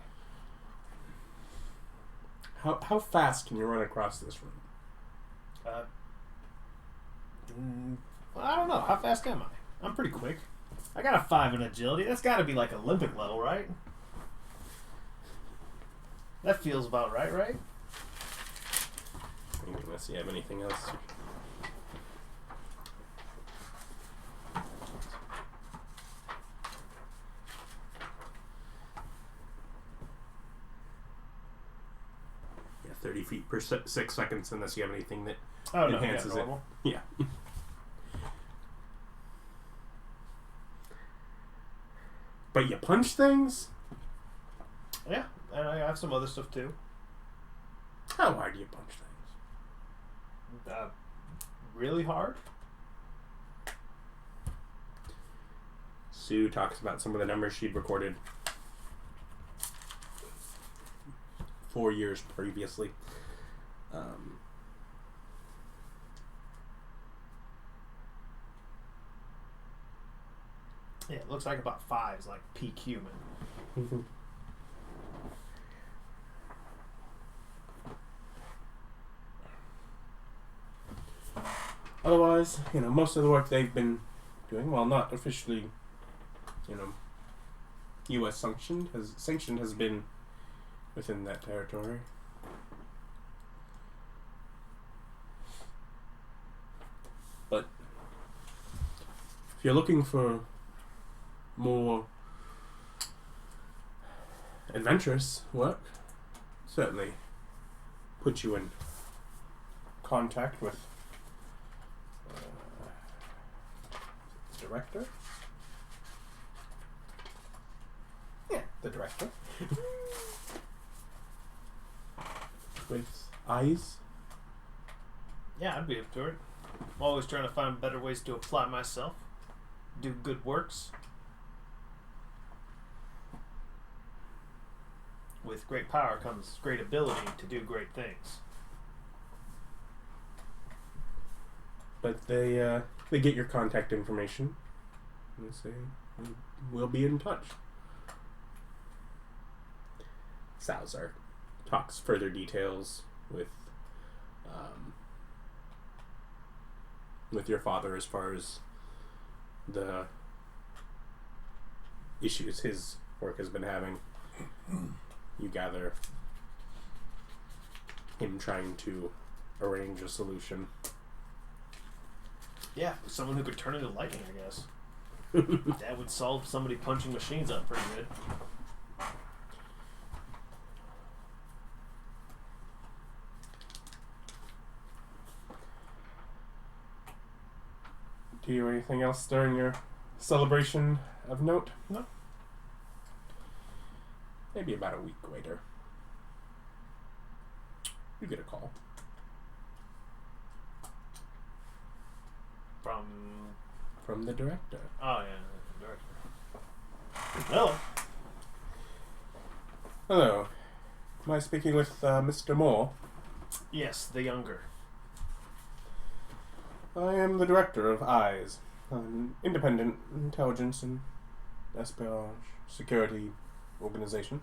How fast can you run across this room? I don't know. How fast am I? I'm pretty quick. I got a 5 in agility. That's got to be like Olympic level, right? That feels about right? Unless you have anything else. Yeah, 30 feet per 6 seconds, unless you have anything that enhances it. Yeah. But you punch things? Yeah, and I have some other stuff too. How hard do you punch things? Really hard? Sue talks about some of the numbers she'd recorded 4 years previously. Yeah, it looks like about 5 is like peak human. Otherwise, most of the work they've been doing, while not officially, U.S. sanctioned has been within that territory. But if you're looking for more adventurous work, certainly put you in contact with the director. Yeah, the director. With eyes. Yeah, I'd be up to it. I'm always trying to find better ways to apply myself, do good works. With great power comes great ability to do great things. But they get your contact information and say, we'll be in touch. Salzar talks further details with your father as far as the issues his work has been having. You gather him trying to arrange a solution. Yeah, someone who could turn into lightning, I guess. That would solve somebody punching machines up pretty good. Do you do anything else during your celebration of note? No. Maybe about a week later, you get a call. From the director. Oh, yeah, the director. Hello. Hello. Am I speaking with Mr. Moore? Yes, the younger. I am the director of EYES, an independent intelligence and espionage security organization.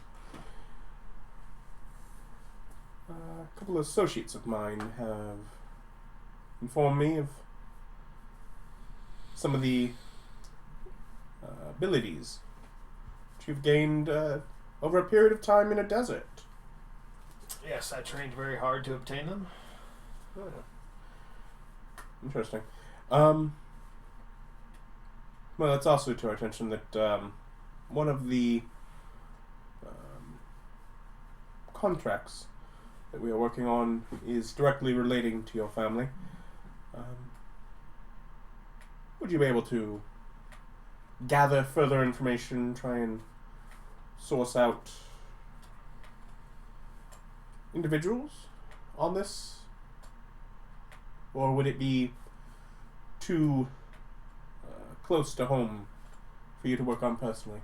A couple of associates of mine have informed me of some of the abilities that you've gained over a period of time in a desert. Yes, I trained very hard to obtain them. Oh, yeah. Interesting. Well, it's also to our attention that one of the contracts that we are working on is directly relating to your family. Would you be able to gather further information, try and source out individuals on this? Or would it be too close to home for you to work on personally?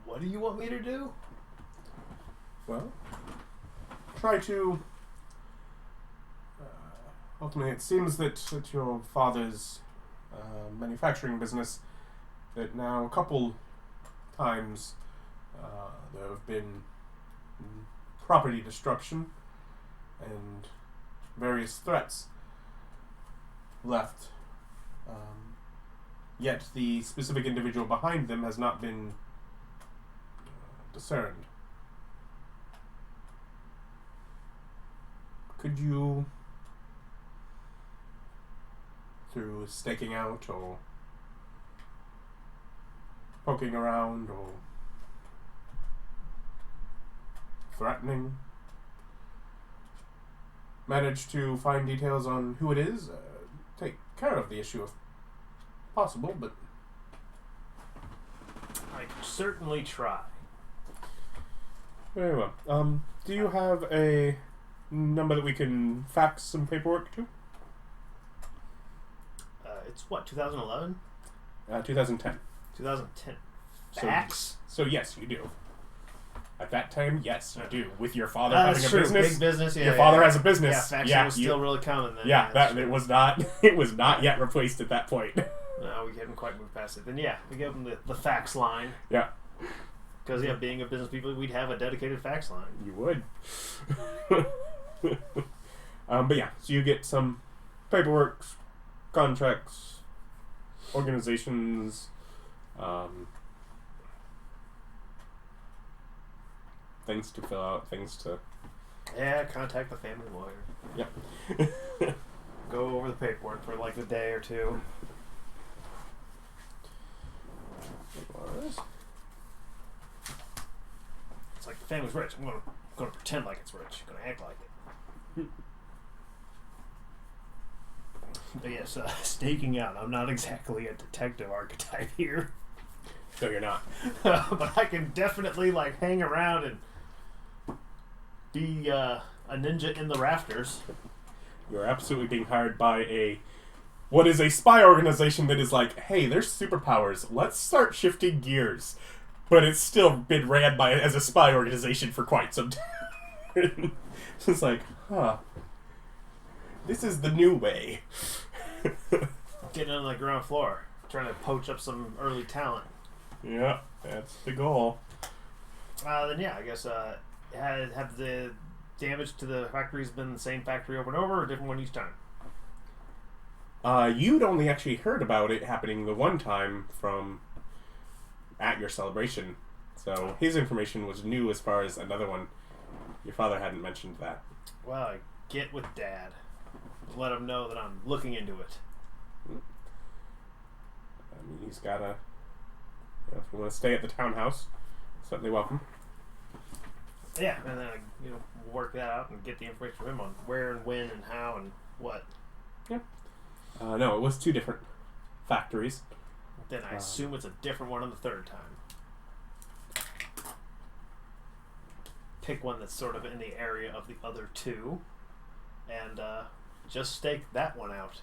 What do you want me to do? Well, try to... ultimately, it seems that your father's manufacturing business, that now a couple times there have been property destruction and various threats left. Yet the specific individual behind them has not been discerned. Could you, through staking out or poking around or threatening, manage to find details on who it is? Take care of the issue if possible, but I can certainly try. very well. Do you have a number that we can fax some paperwork to? It's what, 2011? 2010. 2010. So- Fax? So yes, you do. At that time, yes, you do. With your father That's having a true. business, Big business. Yeah, your father yeah. has a business. Yeah, faxing was still really common then. Yeah, that's that it true. was not. It was not yet replaced at that point. No, we hadn't quite moved past it. Then yeah, we gave them the fax line. Yeah, Because yeah, being a business people, we'd have a dedicated fax line. you would. But yeah, so you get some paperwork, contracts, organizations, things to fill out, things to. Yeah, contact the family lawyer. Yep. Go over the paperwork for like a day or two. It's like the family's rich. I'm gonna pretend like it's rich. I'm gonna act like it. But yes, staking out. I'm not exactly a detective archetype here, No, you're not. but I can definitely like hang around and be a ninja in the rafters. You're absolutely being hired by what is a spy organization that is like, hey, there's superpowers. Let's start shifting gears. But it's still been ran as a spy organization for quite some time. It's like, huh. This is the new way. Getting on the ground floor, trying to poach up some early talent. Yeah, that's the goal. Then yeah, I guess have the damage to the factories been the same factory over and over, or a different one each time? You'd only actually heard about it happening the one time from at your celebration. So his information was new as far as another one. Your father hadn't mentioned that. Well, I get with Dad. Let him know that I'm looking into it. I mean, he's gotta. If you want to stay at the townhouse, certainly welcome. Yeah, and then I work that out and get the information from him on where and when and how and what. Yeah. No, it was 2 different factories. Then I assume it's a different one on the third time. Pick one that's sort of in the area of the other 2, and just stake that one out.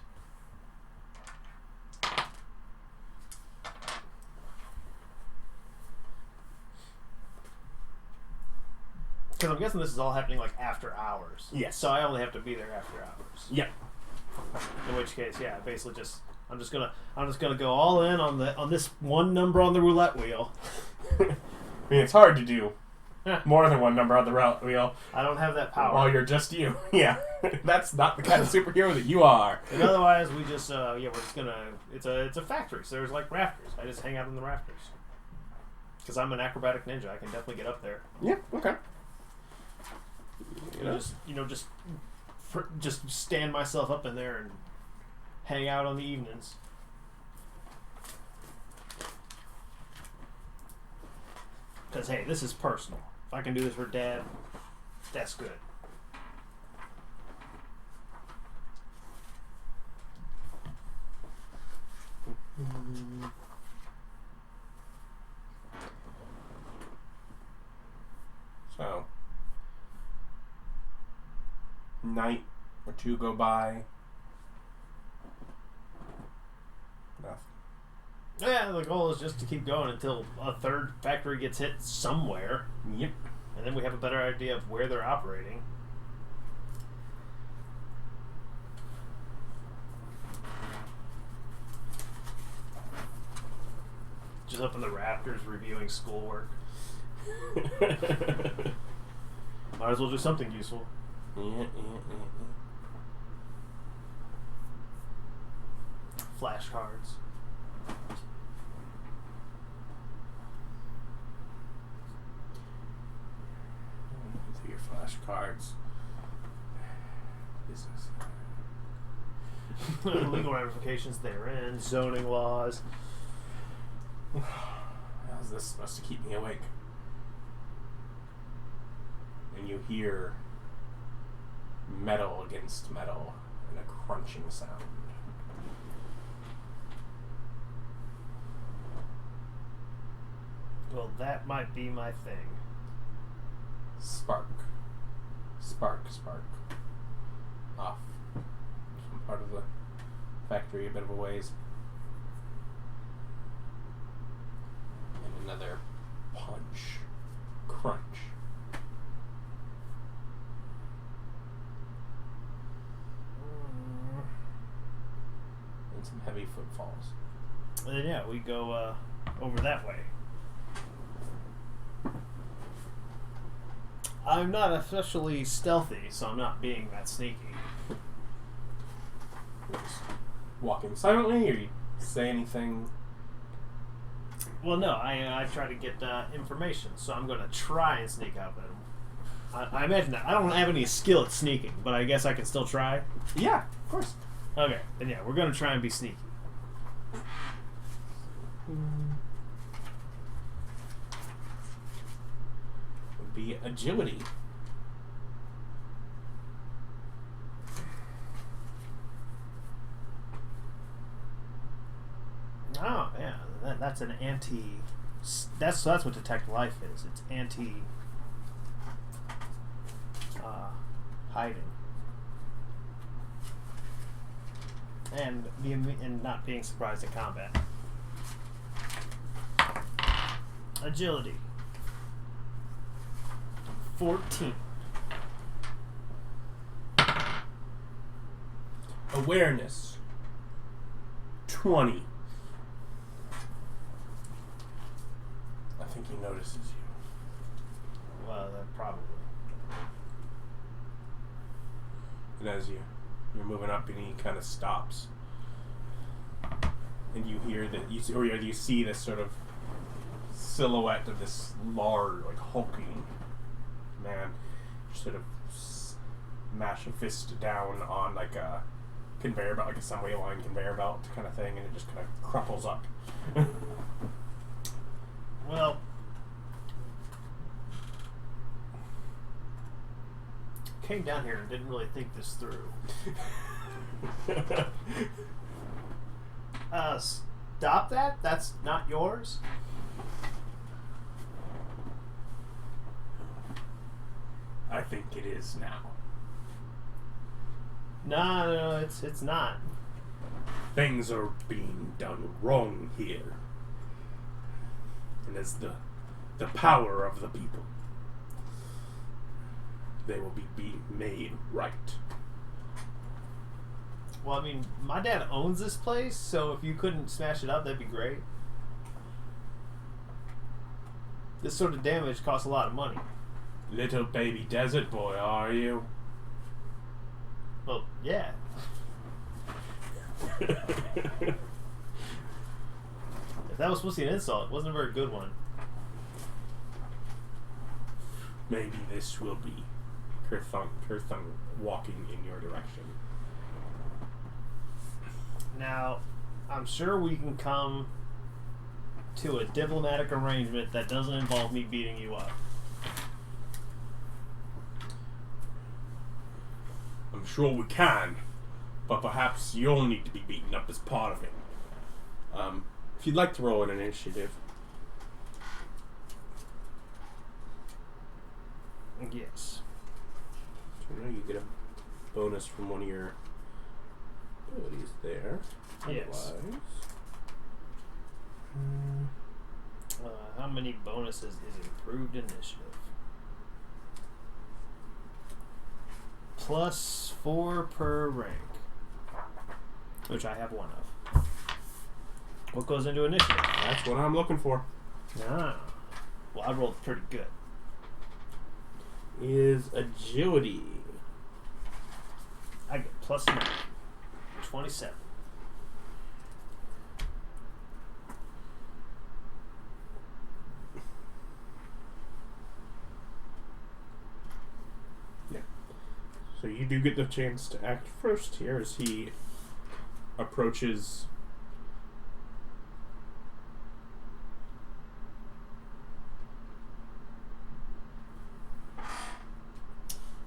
Because I'm guessing this is all happening like after hours. Yes. So I only have to be there after hours. Yep. In which case, yeah, basically just I'm just gonna go all in on this one number on the roulette wheel. I mean, it's hard to do more than one number on the route wheel I don't have that power. while you're just you. Yeah, that's not the kind of superhero that you are. And otherwise, we just we're just gonna. It's a factory, so there's like rafters. I just hang out in the rafters. Because I'm an acrobatic ninja, I can definitely get up there. Yeah. Okay. Just stand myself up in there and hang out on the evenings. Because hey, this is personal. If I can do this for Dad, that's good. So, night or 2 go by. Nothing. Yeah, the goal is just to keep going until a third factory gets hit somewhere. Yep. And then we have a better idea of where they're operating. Just up in the rafters reviewing schoolwork. Might as well do something useful. Yeah. Flashcards. flashcards. Business. Legal ramifications therein, zoning laws. How's this supposed to keep me awake? And you hear metal against metal and a crunching sound. Well, that might be my thing. Spark. Spark, spark. Off. Some part of the factory a bit of a ways. And another punch. Crunch. And some heavy footfalls. And then, yeah, we go over that way. I'm not especially stealthy, so I'm not being that sneaky. Just walking silently, or you say anything? Well, no, I try to get information, so I'm going to try and sneak up at him. I imagine that. I don't have any skill at sneaking, but I guess I can still try. Yeah, of course. Okay, then yeah, we're going to try and be sneaky. Would be agility. Oh, yeah, that's an anti... That's what detect life is. It's anti... hiding. And not being surprised in combat. Agility. 14. Awareness. 20. I think he notices you. Well, that probably. And as you're moving up, and he kind of stops, and you hear that you see this sort of silhouette of this large, like hulking man, sort of smash a fist down on like a conveyor belt, like a subway line conveyor belt kind of thing, and it just kind of crumples up. Well, came down here and didn't really think this through. Stop that? That's not yours? I think it is now. No, it's not. Things are being done wrong here. And as the power of the people, they will be made right. Well, I mean, my dad owns this place, so if you couldn't smash it up, that'd be great. This sort of damage costs a lot of money. Little baby desert boy, are you? Well, yeah. If that was supposed to be an insult, it wasn't a very good one. Maybe this will be Kurthung walking in your direction. Now, I'm sure we can come to a diplomatic arrangement that doesn't involve me beating you up. I'm sure we can, but perhaps you'll need to be beaten up as part of it. If you'd like to roll an initiative. Yes. So now you get a bonus from one of your abilities there. Yes. Otherwise, How many bonuses is improved initiative? +4 per rank, which I have one of. What goes into initiative? that's what I'm looking for. Ah, well, I rolled pretty good. Is agility. I get +9, 27. So you do get the chance to act first here as he approaches.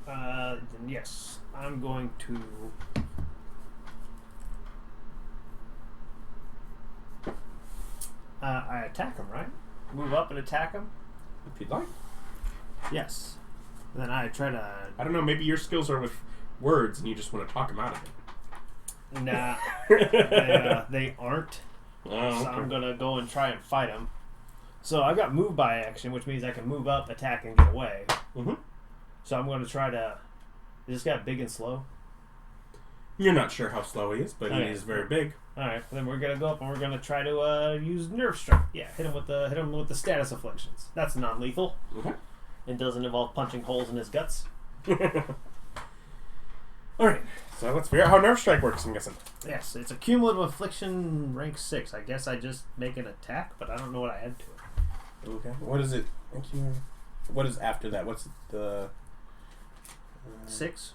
Then yes, I'm going to. I attack him, right? Move up and attack him? If you'd like. Yes. Then I try to. I don't know, maybe your skills are with words and you just want to talk him out of it. Nah. They aren't. Oh, So okay. I'm going to go and try and fight him. So I've got move by action, which means I can move up, attack, and get away. Mm-hmm. So I'm going to try to. Is this guy big and slow? You're not sure how slow he is, but he Okay. is very big. Alright, then we're gonna go up and we're gonna try to use nerve strike. Yeah, hit him with the status afflictions. That's non-lethal. Okay. It doesn't involve punching holes in his guts. Alright, so let's figure out how Nerve Strike works, I'm guessing. Yes, it's a cumulative affliction rank 6. I guess I just make an attack, but I don't know what I add to it. Okay. What is it? What is after that? What's the... 6?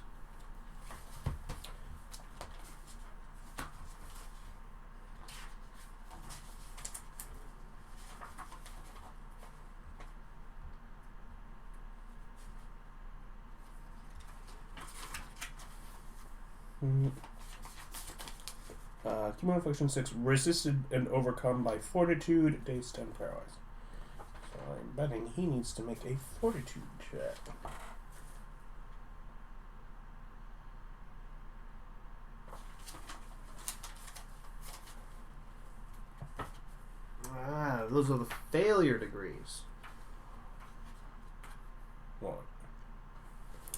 Human Affliction 6, resisted and overcome by fortitude, days 10 paralyzed. So I'm betting he needs to make a fortitude check. Ah, those are the failure degrees. What?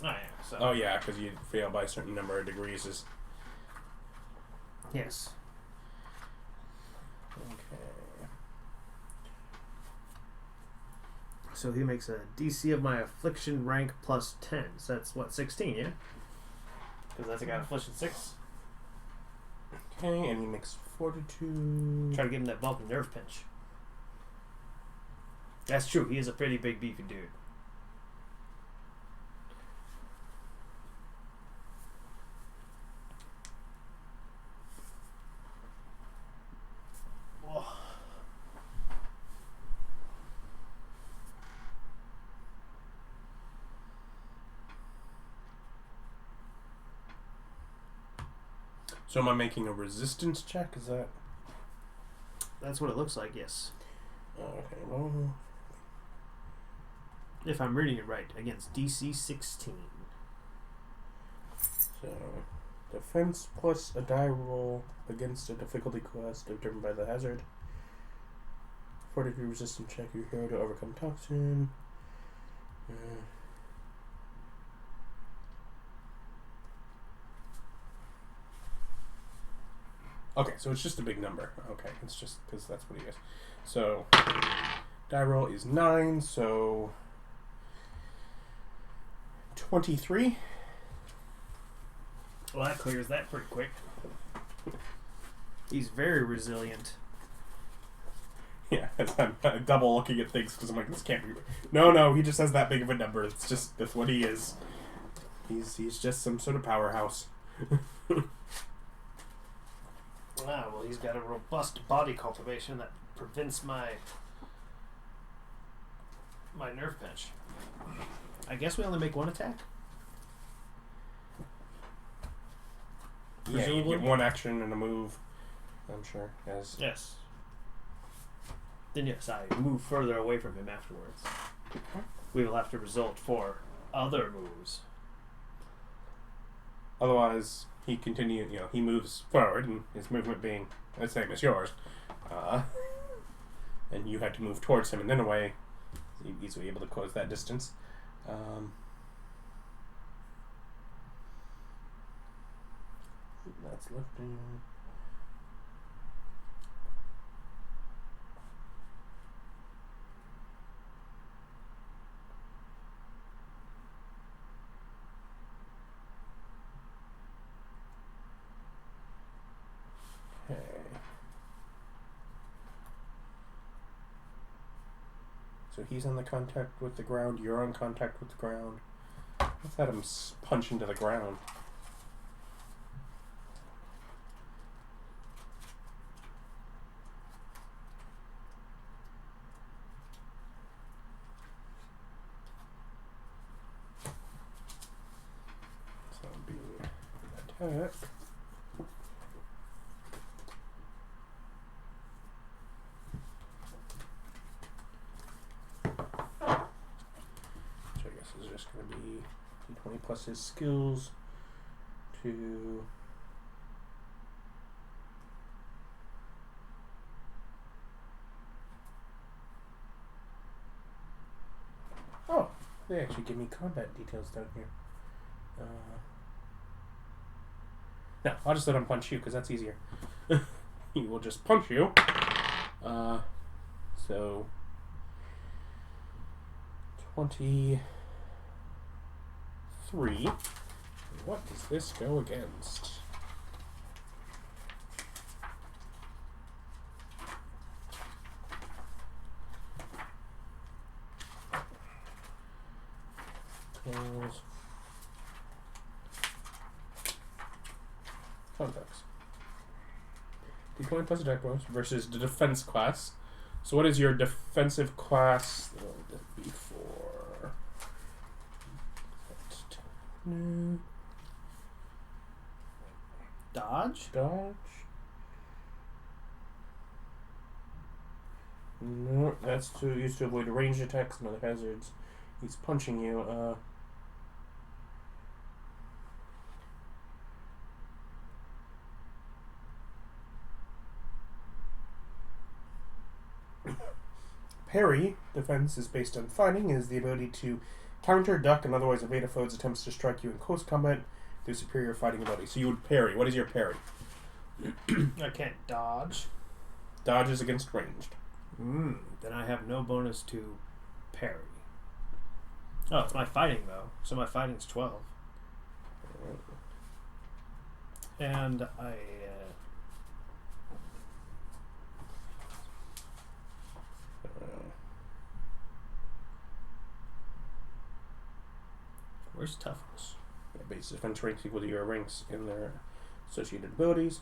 Oh yeah, so... Oh yeah, because you fail by a certain number of degrees is... Yes. Okay. So he makes a DC of my affliction rank plus 10. So that's what, 16, yeah? Because that's got affliction 6. Okay, and he makes fortitude... Try to give him that bump and nerve pinch. That's true. He is a pretty big, beefy dude. Whoa. So am I making a resistance check? Is that... That's what it looks like, yes. Okay, well... If I'm reading it right, against DC 16. So, defense plus a die roll against a difficulty class determined by the hazard. Fortitude resistant check your hero to overcome toxin. Okay, so it's just a big number. Okay, it's just because that's what he is. So, die roll is 9, so 23. Well, that clears that pretty quick. He's very resilient. Yeah, I'm double looking at things because I'm like, this can't be... No, he just has that big of a number. It's just, that's what he is. He's just some sort of powerhouse. Well, he's got a robust body cultivation that prevents my nerve pinch. I guess we only make one attack? Yeah, you Presumably? get one action and a move, I'm sure. As Yes. Then yes, I move further away from him afterwards. We will have to result for other moves. Otherwise, he moves forward, and his movement being the same as yours. And you had to move towards him and then away. So you're easily able to close that distance. That's lifting. Okay. So he's on the contact with the ground, you're on contact with the ground. Let's let him punch into the ground. So it'll be attack. Which I guess is just going to be d20 plus his skills to... Oh, they actually give me combat details down here. No, I'll just let him punch you because that's easier. He will just punch you. So 23. What does this go against? Contacts. D20 plus attack bonus versus the defense class. So what is your defensive class? What would that be for? Dodge? Dodge? No, that's to used to avoid ranged attacks and other hazards. He's punching you. Parry, defense, is based on fighting, is the ability to counter, duck, and otherwise evade a foe's attempts to strike you in close combat through superior fighting ability. So you would parry. What is your parry? I can't dodge. Dodge is against ranged. Then I have no bonus to parry. Oh, it's my fighting, though. So my fighting's 12. And I... where's toughness? Yeah, base defense ranks equal to your ranks in their associated abilities.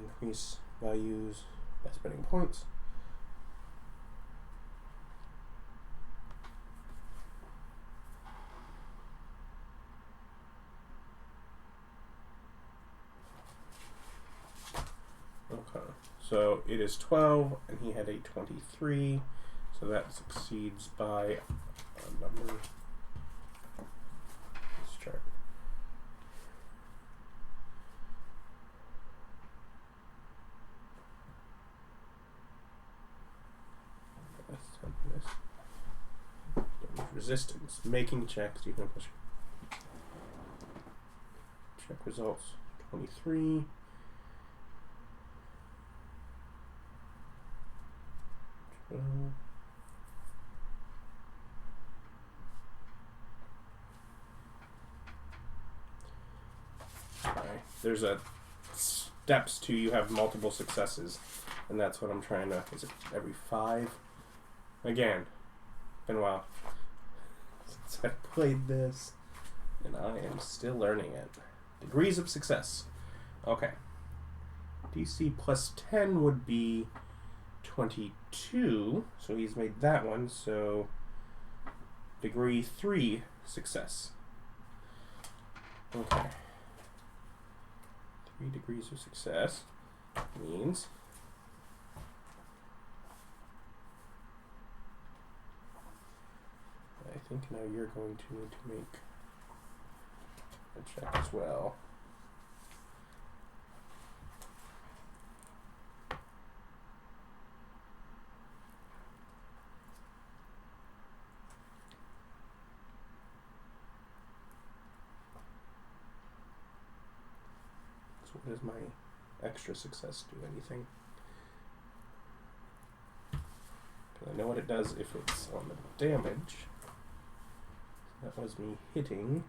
Increase values by spending points. Okay, so it is 12, and he had a 23, so that succeeds by a number. Let's chart. Resistance. Making checks. You can push. Check results. 23. There's a steps to you have multiple successes, and that's what I'm trying to. Is it every 5? Again, been a while since I played this, and I am still learning it. Degrees of success. Okay. DC plus 10 would be 22, so he's made that one, so degree 3 success. Okay. 3 degrees of success means I think now you're going to need to make a check as well. So what does my extra success do? Anything? Because I know what it does if it's on the damage. That was me hitting.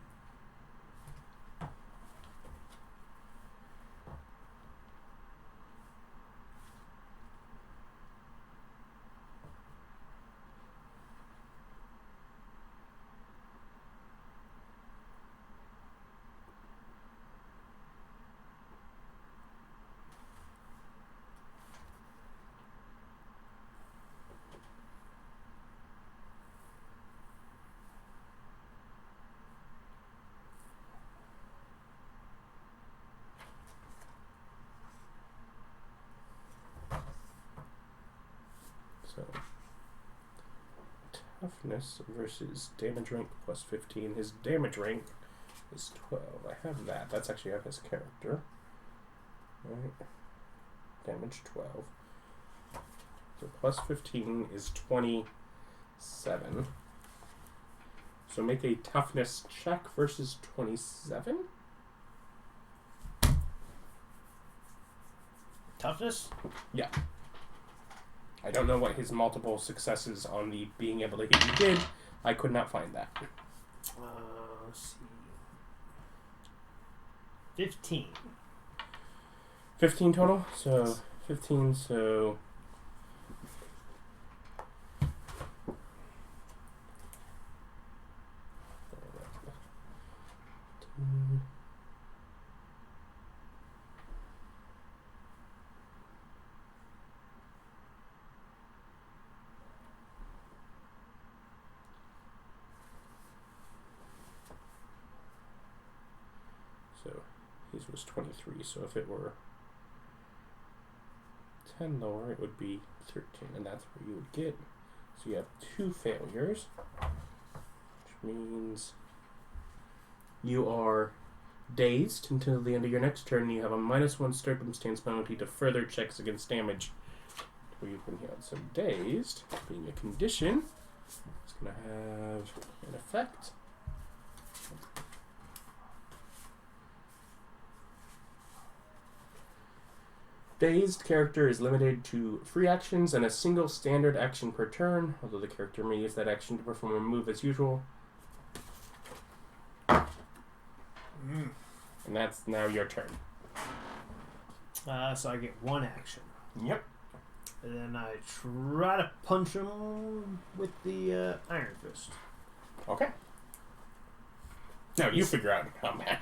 So, toughness versus damage rank plus 15. His damage rank is 12. I have that. That's actually on his character. Right. Damage 12. So plus 15 is 27. So make a toughness check versus 27. Toughness? Yeah. I don't know what his multiple successes on the being able to hit you did. I could not find that. Let's see. 15. 15 total? So 15, so... So his was 23, so if it were 10 lower, it would be 13, and that's where you would get. So you have 2 failures, which means you are dazed until the end of your next turn. You have a -1 circumstance penalty to further checks against damage until you've been healed. So dazed, being a condition, is going to have an effect. Dazed character is limited to 3 actions and a single standard action per turn, although the character may use that action to perform a move as usual. And that's now your turn. So I get 1 action. Yep. And then I try to punch him with the Iron Fist. Okay. Now you figure out how mad.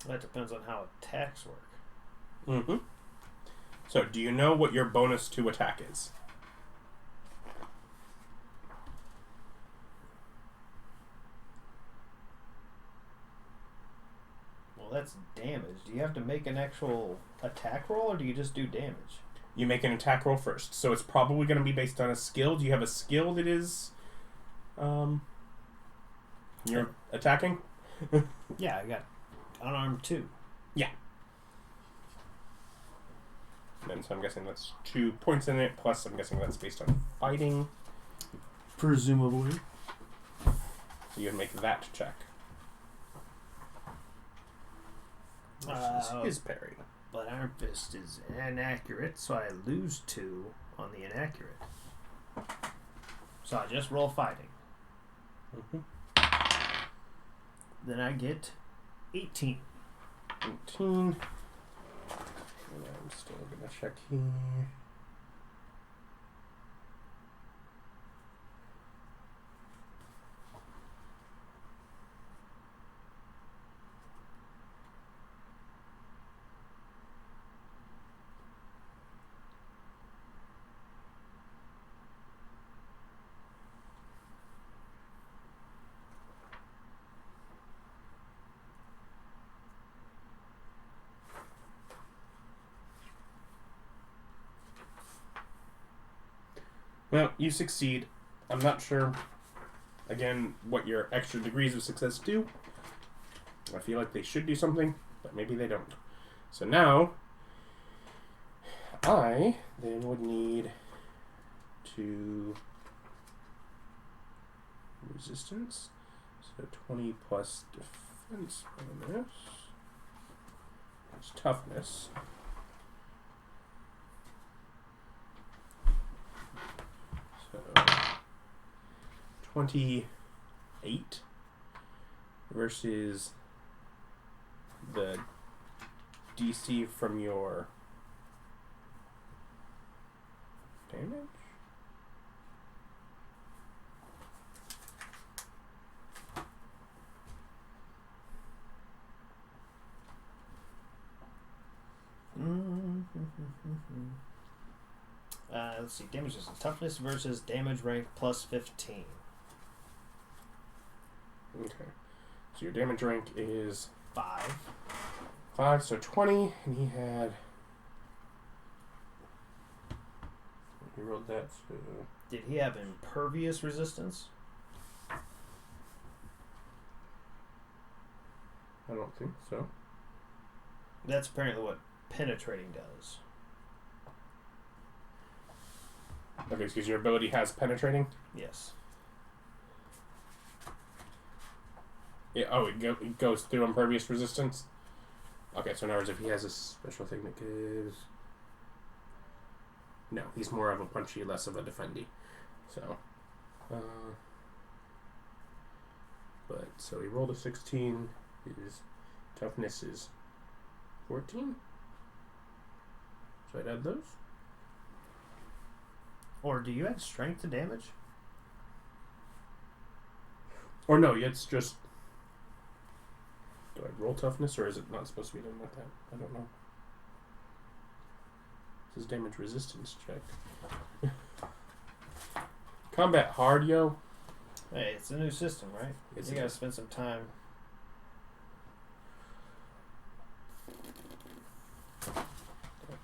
That depends on how attacks work. Mm-hmm. So, do you know what your bonus to attack is? Well, that's damage. Do you have to make an actual attack roll, or do you just do damage? You make an attack roll first. So it's probably going to be based on a skill. Do you have a skill that is... you're attacking? Yeah, I got unarmed 2. Yeah. And so I'm guessing that's 2 points in it, plus I'm guessing that's based on fighting. Presumably. So you would make that check. Versus his parry. But Iron Fist is inaccurate, so I lose 2 on the inaccurate. So I just roll fighting. Mm-hmm. Then I get 18. 18. And I'm still going to check here. Well, you succeed. I'm not sure, again, what your extra degrees of success do. I feel like they should do something, but maybe they don't. So now, I then would need to... resistance. So 20 plus defense bonus. It's toughness. So 28 versus the DC from your damage. Let's see. Damage is toughness versus damage rank plus 15. Okay. So your damage rank is 5. 5, so 20, and he had... He rolled that, so... Did he have impervious resistance? I don't think so. That's apparently what penetrating does. Okay, because your ability has penetrating? Yes. Yeah, oh, it goes through impervious resistance? Okay, so in other words, if he has a special thing that gives... No, he's more of a punchy, less of a defendy. So, so he rolled a 16. His toughness is 14. So I'd add those. Or do you add strength to damage? Or no, it's just... Do I roll toughness, or is it not supposed to be done like that? I don't know. This is damage resistance check. Combat hard, yo. Hey, it's a new system, right? You gotta spend some time.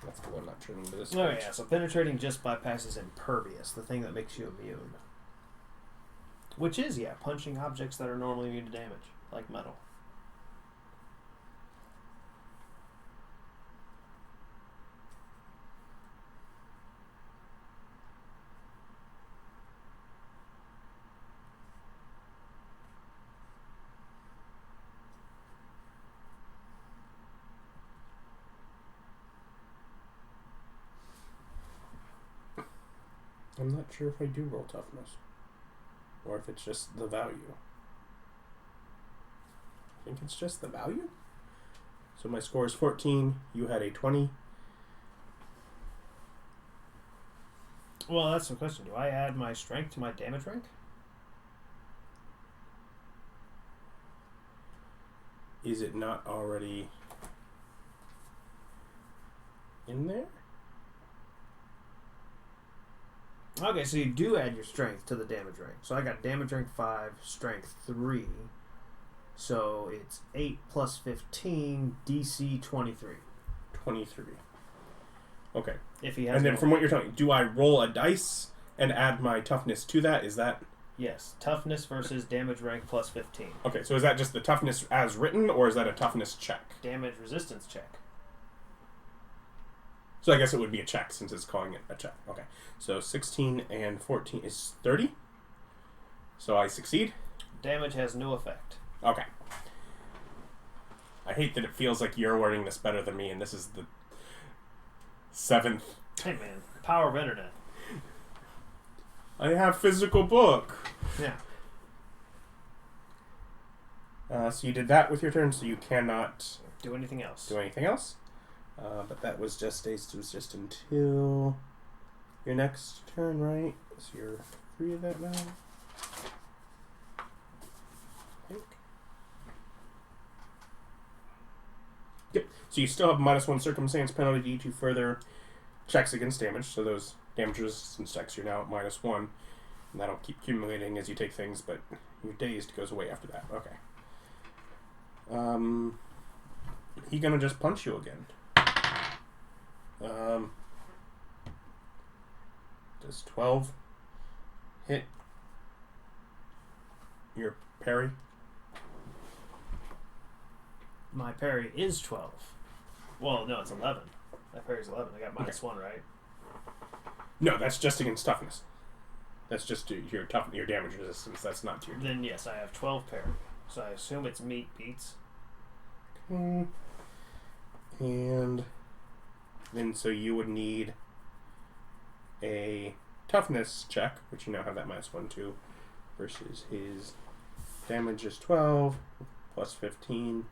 That's cool. I'm not turning to this. Oh yeah, so penetrating just bypasses impervious, the thing that makes you immune. Which is, yeah, punching objects that are normally immune to damage, like metal. I'm not sure if I do roll toughness. Or if it's just the value. I think it's just the value. So my score is 14. You had a 20. Well, that's the question. Do I add my strength to my damage rank? Is it not already in there? Okay, so you do add your strength to the damage rank. So I got damage rank 5, strength 3. So it's 8 plus 15, DC 23. 23. Okay. If he has and then from what you're telling me, do I roll a dice and add my toughness to that? Is that... Yes. Toughness versus damage rank plus 15. Okay, so is that just the toughness as written, or is that a toughness check? Damage resistance check. So I guess it would be a check, since it's calling it a check. Okay. So 16 and 14 is 30. So I succeed. Damage has no effect. Okay. I hate that it feels like you're wording this better than me, and this is the 7th. Hey man, power of internet. I have physical book. Yeah. So you did that with your turn, so you cannot do anything else. But that was just until your next turn, right? So you're free of that now. I think. Yep. So you still have -1 circumstance penalty to further checks against damage. So those damage resistance checks, you're now at -1. And that'll keep accumulating as you take things, but your dazed goes away after that. Okay. He gonna just punch you again. Does 12 hit your parry? My parry is 12. Well, no, it's 11. My parry's 11. I got -1, right? No, that's just against toughness. That's just your damage resistance. That's not to your... Then yes, I have 12 parry. So I assume it's meat beats. And then so you would need a toughness check, which you now have that -1 to, versus his damage is 12 plus 15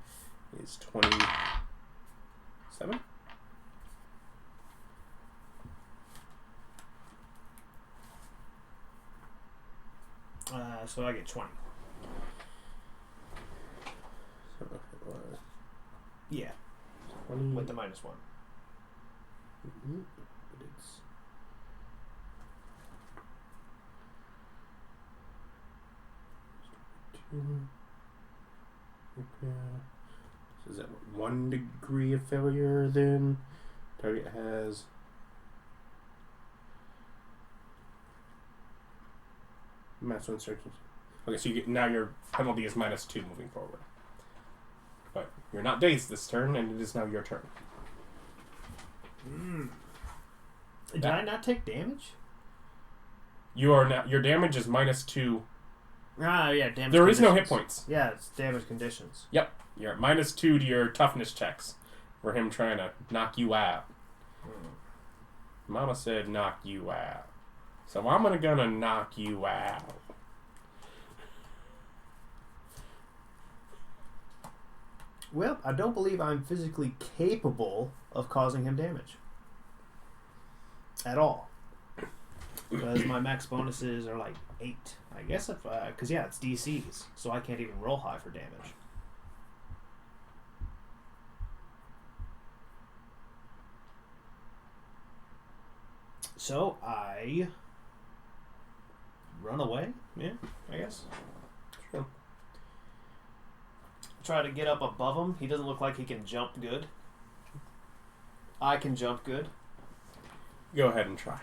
is 27. So I get 20. So it was Yeah. 20 with the -1. But it's 2. So is that 1 degree of failure then? Target has... Mass insertions. Okay, so now your penalty is -2 moving forward. But you're not dazed this turn, and it is now your turn. Did I not take damage? You are now. Your damage is -2. Ah, yeah, damage. There conditions. is no hit points. Yeah, it's damage conditions. Yep, you're at -2 to your toughness checks for him trying to knock you out. Mama said knock you out, so I'm gonna knock you out. Well, I don't believe I'm physically capable of causing him damage. At all. Because my max bonuses are like 8. I guess if... Because, yeah, it's DCs. So I can't even roll high for damage. So I... run away? Yeah, I guess. Sure. Try to get up above him. He doesn't look like he can jump good. I can jump good. Go ahead and try.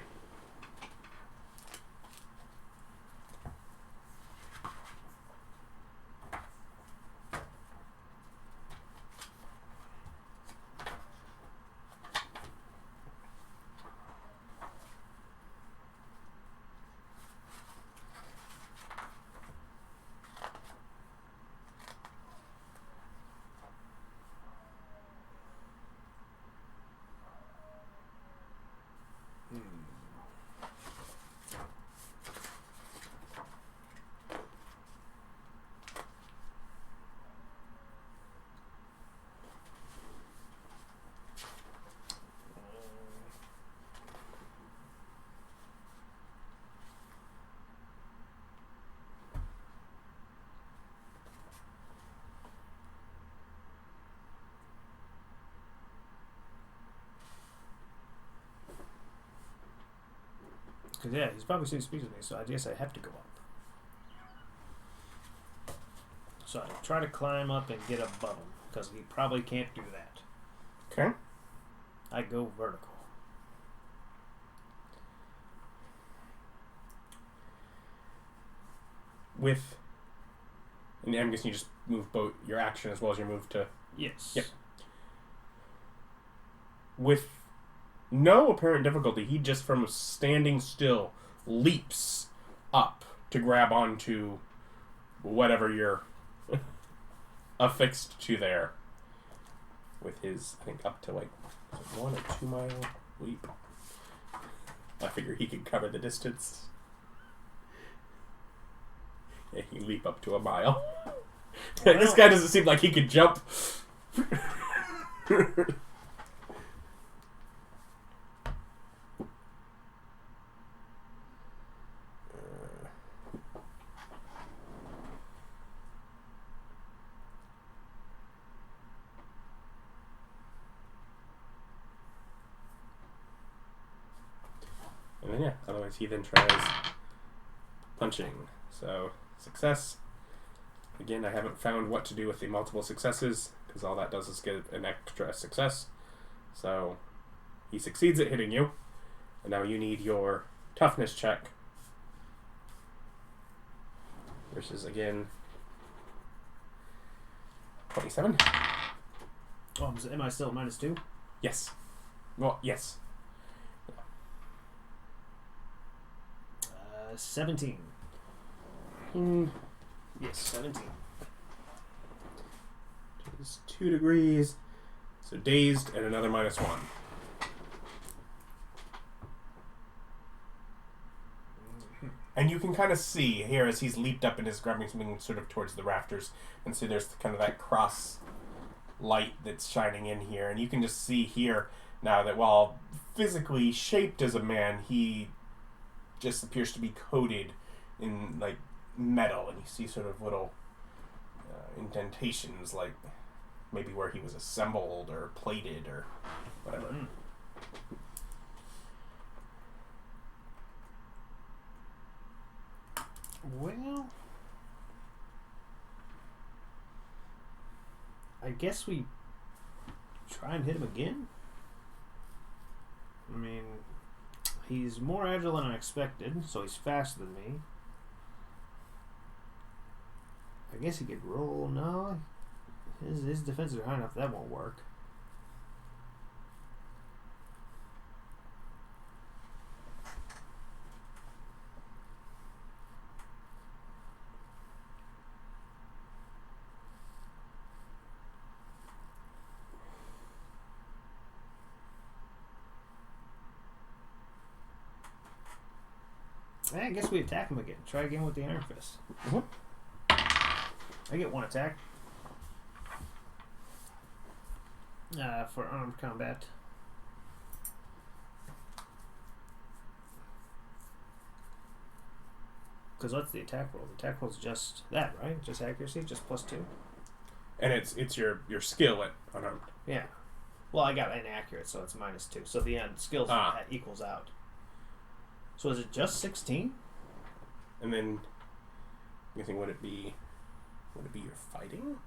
Because, yeah, he's probably seen speaks with me, so I guess I have to go up. So I try to climb up and get above him, because he probably can't do that. Okay. I go vertical. With... And I'm guessing you just move both your action as well as your move to... Yes. Yep. With no apparent difficulty, he just from standing still leaps up to grab onto whatever you're affixed to there. With his, I think, up to like 1 or 2 mile leap. I figure he could cover the distance. Yeah, he can leap up to 1 mile. Well, this guy doesn't seem like he could jump. And then, yeah, otherwise he then tries punching. So, success. Again, I haven't found what to do with the multiple successes, because all that does is get an extra success. So, he succeeds at hitting you. And now you need your toughness check. Versus, again, 27. Oh, am I still at -2? Yes. Well, yes. 17. Yes, 17. It's 2 degrees. So dazed and another -1. And you can kind of see here as he's leaped up and is grabbing something sort of towards the rafters. And so there's kind of that cross light that's shining in here. And you can just see here now that while physically shaped as a man, he just appears to be coated in like metal. And you see sort of little indentations like maybe where he was assembled or plated or whatever. Mm. Well, I guess we try and hit him again. I mean, he's more agile than I expected, so he's faster than me. I guess he could roll. No, his defenses are high enough that won't work. I guess we attack him again. Try again with the Iron Fist. Mm-hmm. I get one attack. For armed combat. Because what's the attack roll? The attack roll's just that, right? Just accuracy, just +2. And it's your skill at unarmed. Yeah. Well, I got inaccurate, so it's -2. So the end skills that equals out. So is it just 16? And then you think would it be your fighting?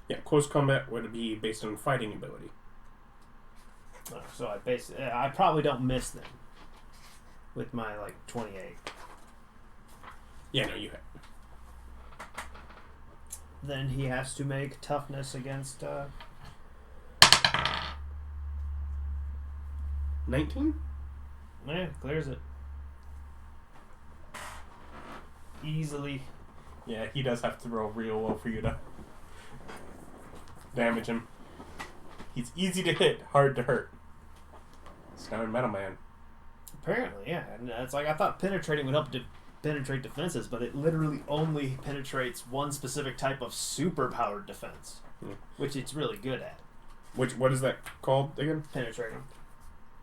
Yeah, close combat would be based on fighting ability. So I probably don't miss them with my 28. Yeah, no, you have. Then he has to make toughness against 19? Yeah, clears it. Easily. Yeah, he does have to roll real well for you to damage him. He's easy to hit, hard to hurt. Sky Metal Man. Apparently, yeah. And it's I thought penetrating would help to penetrate defenses, but it literally only penetrates one specific type of super-powered defense, which it's really good at. What is that called again? Penetrating.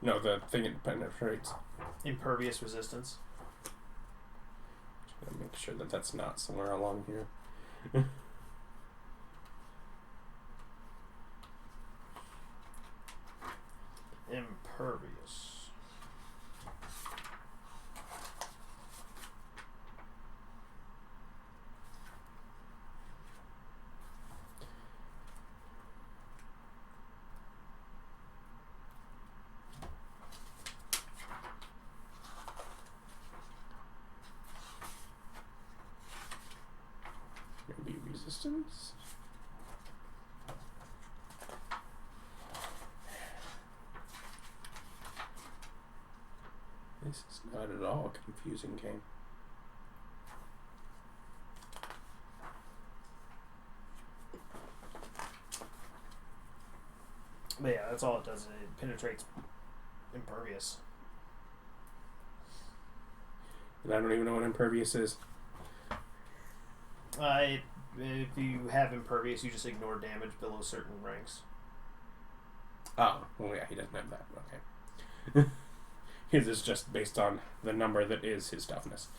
No, the thing it penetrates. Impervious resistance. Just gotta make sure that that's not somewhere along here. Impervious. Maybe resistance? This is not at all a confusing game. But yeah, that's all it does. It penetrates impervious. And I don't even know what impervious is. If you have impervious, you just ignore damage below certain ranks. Oh, well, yeah, he doesn't have that. Okay. His is just based on the number that is his toughness.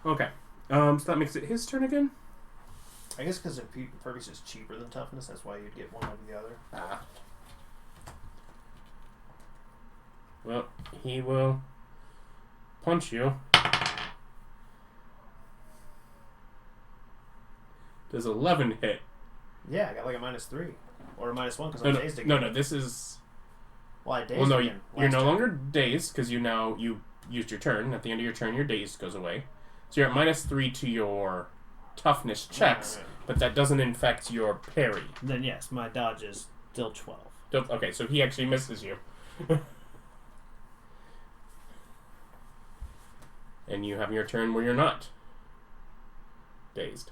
Okay. So that makes it his turn again? I guess because impervious is cheaper than toughness, that's why you'd get one over the other. Ah. Well, he will punch you. Does 11 hit? Yeah, I got like a -3. Or a -1 because I'm dazed again. No, this is... Well, I dazed Well, no, again. you're no longer dazed because you used your turn. At the end of your turn, your daze goes away. So you're at -3 to your toughness checks, but that doesn't infect your parry. Then yes, my dodge is still 12. Okay, so he actually misses you. And you have your turn where you're not dazed.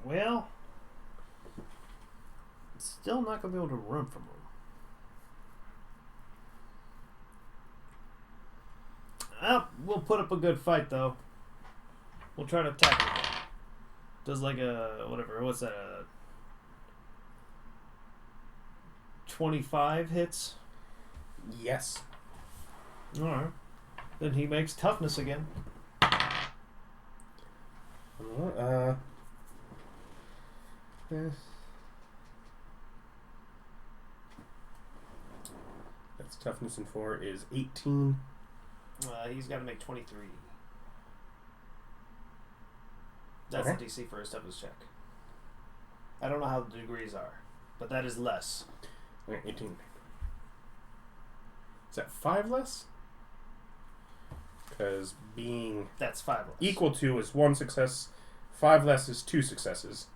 Well, still not going to be able to run from him. We'll put up a good fight, though. We'll try to attack him. Does like a, whatever, what's that, 25 hits? Yes. Alright. Then he makes toughness again. That's His toughness in 4 is 18. He's got to make 23. That's Okay. the DC for his toughness check. I don't know how the degrees are, but that is less. Okay, 18. Is that 5 less? Because being That's 5 less. equal to is 1 success, 5 less is 2 successes.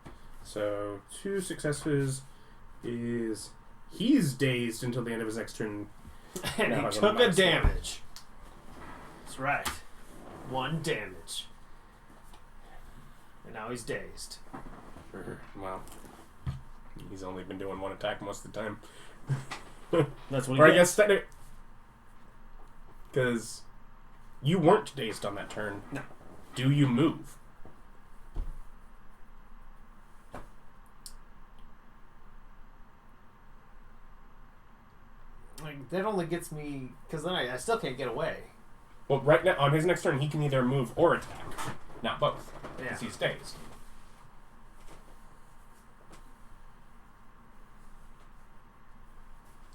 So 2 successes is he's dazed until the end of his next turn. And Now he I'm took gonna a minus one. damage. That's right. 1 damage. And now he's dazed. Well, he's only been doing 1 attack most of the time. That's what he Or I gets. guess because you weren't dazed on that turn. No. Do you move? Like, that only gets me... Because then I still can't get away. Well, right now, on his next turn, he can either move or attack. Not both. Yeah. Because he's dazed.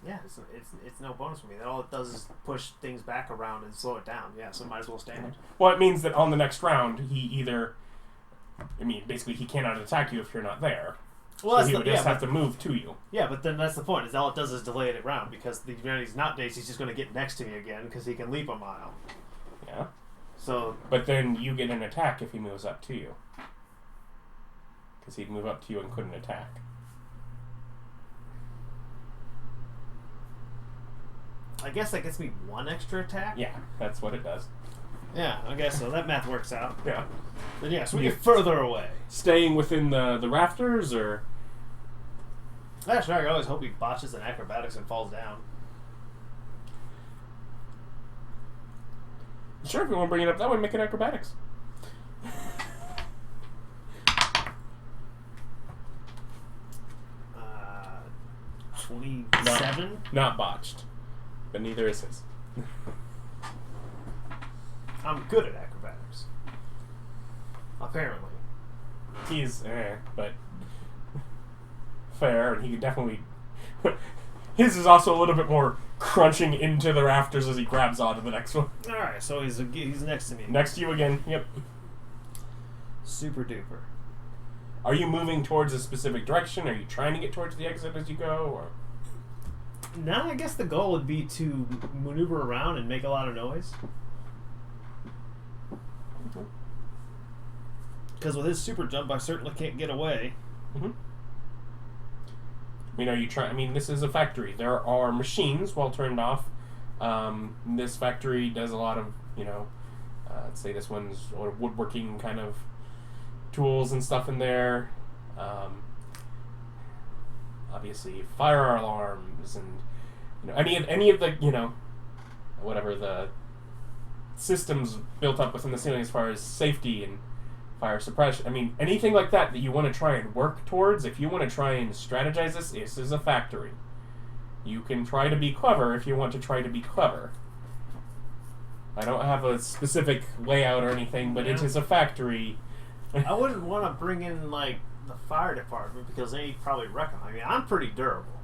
Yeah, it's no bonus for me. That all it does is push things back around and slow it down. Yeah, so might as well stand. Well, it means that on the next round, he either... I mean, basically, he cannot attack you if you're not there. Well, So that's he the, would just yeah, have to move to you. yeah, but then that's the point. Is all it does is delay it around because the minute he's not dazed, he's just going to get next to me again because he can leap a mile. Yeah. So But then you get an attack if he moves up to you. Because he'd move up to you and couldn't attack. I guess that gets me 1 extra attack. Yeah, that's what it does. Yeah, I guess so. That math works out. Yeah. Then yeah, so we You- get further away. Staying within the rafters, or... That's right. I always hope he botches an acrobatics and falls down. Sure, if you want to bring it up that way, make it acrobatics. 27. Not botched. But neither is his. I'm good at acrobatics. Apparently. He's, but... fair, and he could definitely... His is also a little bit more crunching into the rafters as he grabs onto the next one. Alright, so he's next to me. Next to you again, yep. Super duper. Are you moving towards a specific direction? Are you trying to get towards the exit as you go? Or Now I guess the goal would be to maneuver around and make a lot of noise. Because with his super jump, I certainly can't get away. Mm-hmm. I mean, are you trying? I mean, this is a factory. There are machines well turned off. This factory does a lot of, let's say this one's or woodworking kind of tools and stuff in there. Obviously, fire alarms and any of the whatever the systems built up within the ceiling as far as safety and fire suppression. I mean, anything like that you want to try and work towards. If you want to try and strategize this is a factory. You can try to be clever if you want to try to be clever. I don't have a specific layout or anything, but it Yeah. is a factory. I wouldn't want to bring in, the fire department because they probably wreck him. I mean, I'm pretty durable.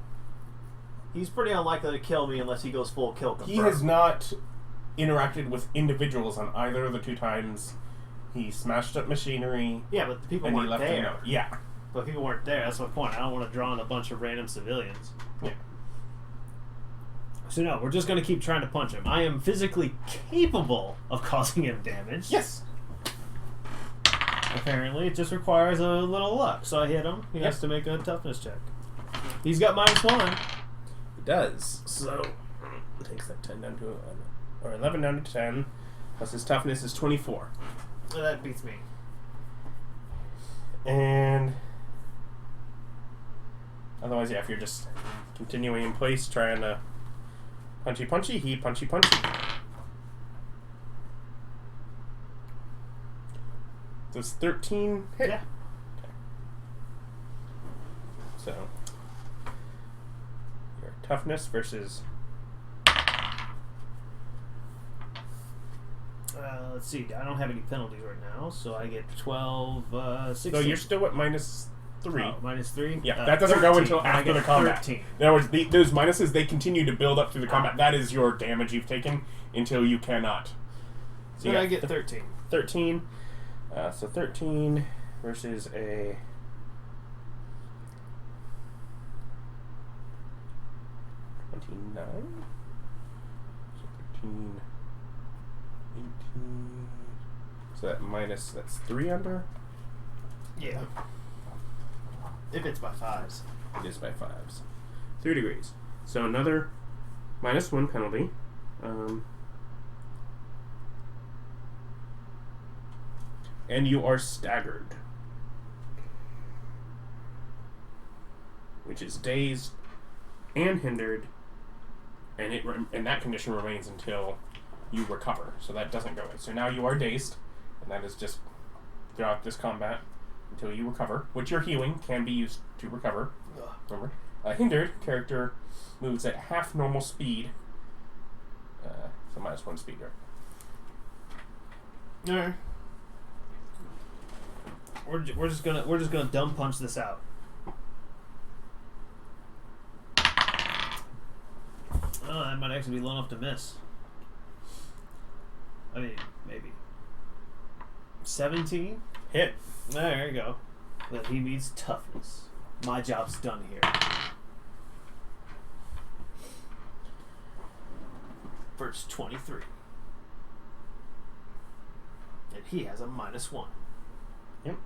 He's pretty unlikely to kill me unless he goes full kill confirm. He has not interacted with individuals on either of the 2 times. He smashed up machinery, Yeah, but the people and he weren't left a there. note. Yeah. But people weren't there. That's my point. I don't want to draw in a bunch of random civilians. Yeah. So no, we're just going to keep trying to punch him. I am physically capable of causing him damage. Yes. Apparently, it just requires a little luck. So I hit him. He has to make a toughness check. He's got -1. It does. So it takes that 10 down to 11. Or 11 down to 10. Plus his toughness is 24. So that beats me. And otherwise, yeah, if you're just continuing in place, trying to punchy, he punchy. Does 13 hit? Yeah. Okay. So your toughness versus Let's see. I don't have any penalties right now, so I get 12, 16. so you're still at -3 3. Oh, -3? Yeah, that doesn't go 13. until Then I after get the combat. 13. In other words, those minuses, they continue to build up through the combat. That is your damage you've taken until you cannot. So Then I get 13. 13. So 13 versus a... 29. So 13, 18. So that's 3 under? Yeah. If it's by 5s. It is by 5s. 3 degrees. So another -1 penalty. And you are staggered. Which is dazed and hindered. And that condition remains until you recover. So that doesn't go away. So now you are dazed. And that is just throughout this combat until you recover. Which your healing can be used to recover. Remember? Hindered, character moves at half normal speed. So -1 speed, right? Alright. We're just gonna dumb punch this out. Oh, that might actually be low enough to miss. I mean, maybe 17. Hit. There you go. But he needs toughness. My job's done here. Verse 23. And he has a -1. Yep.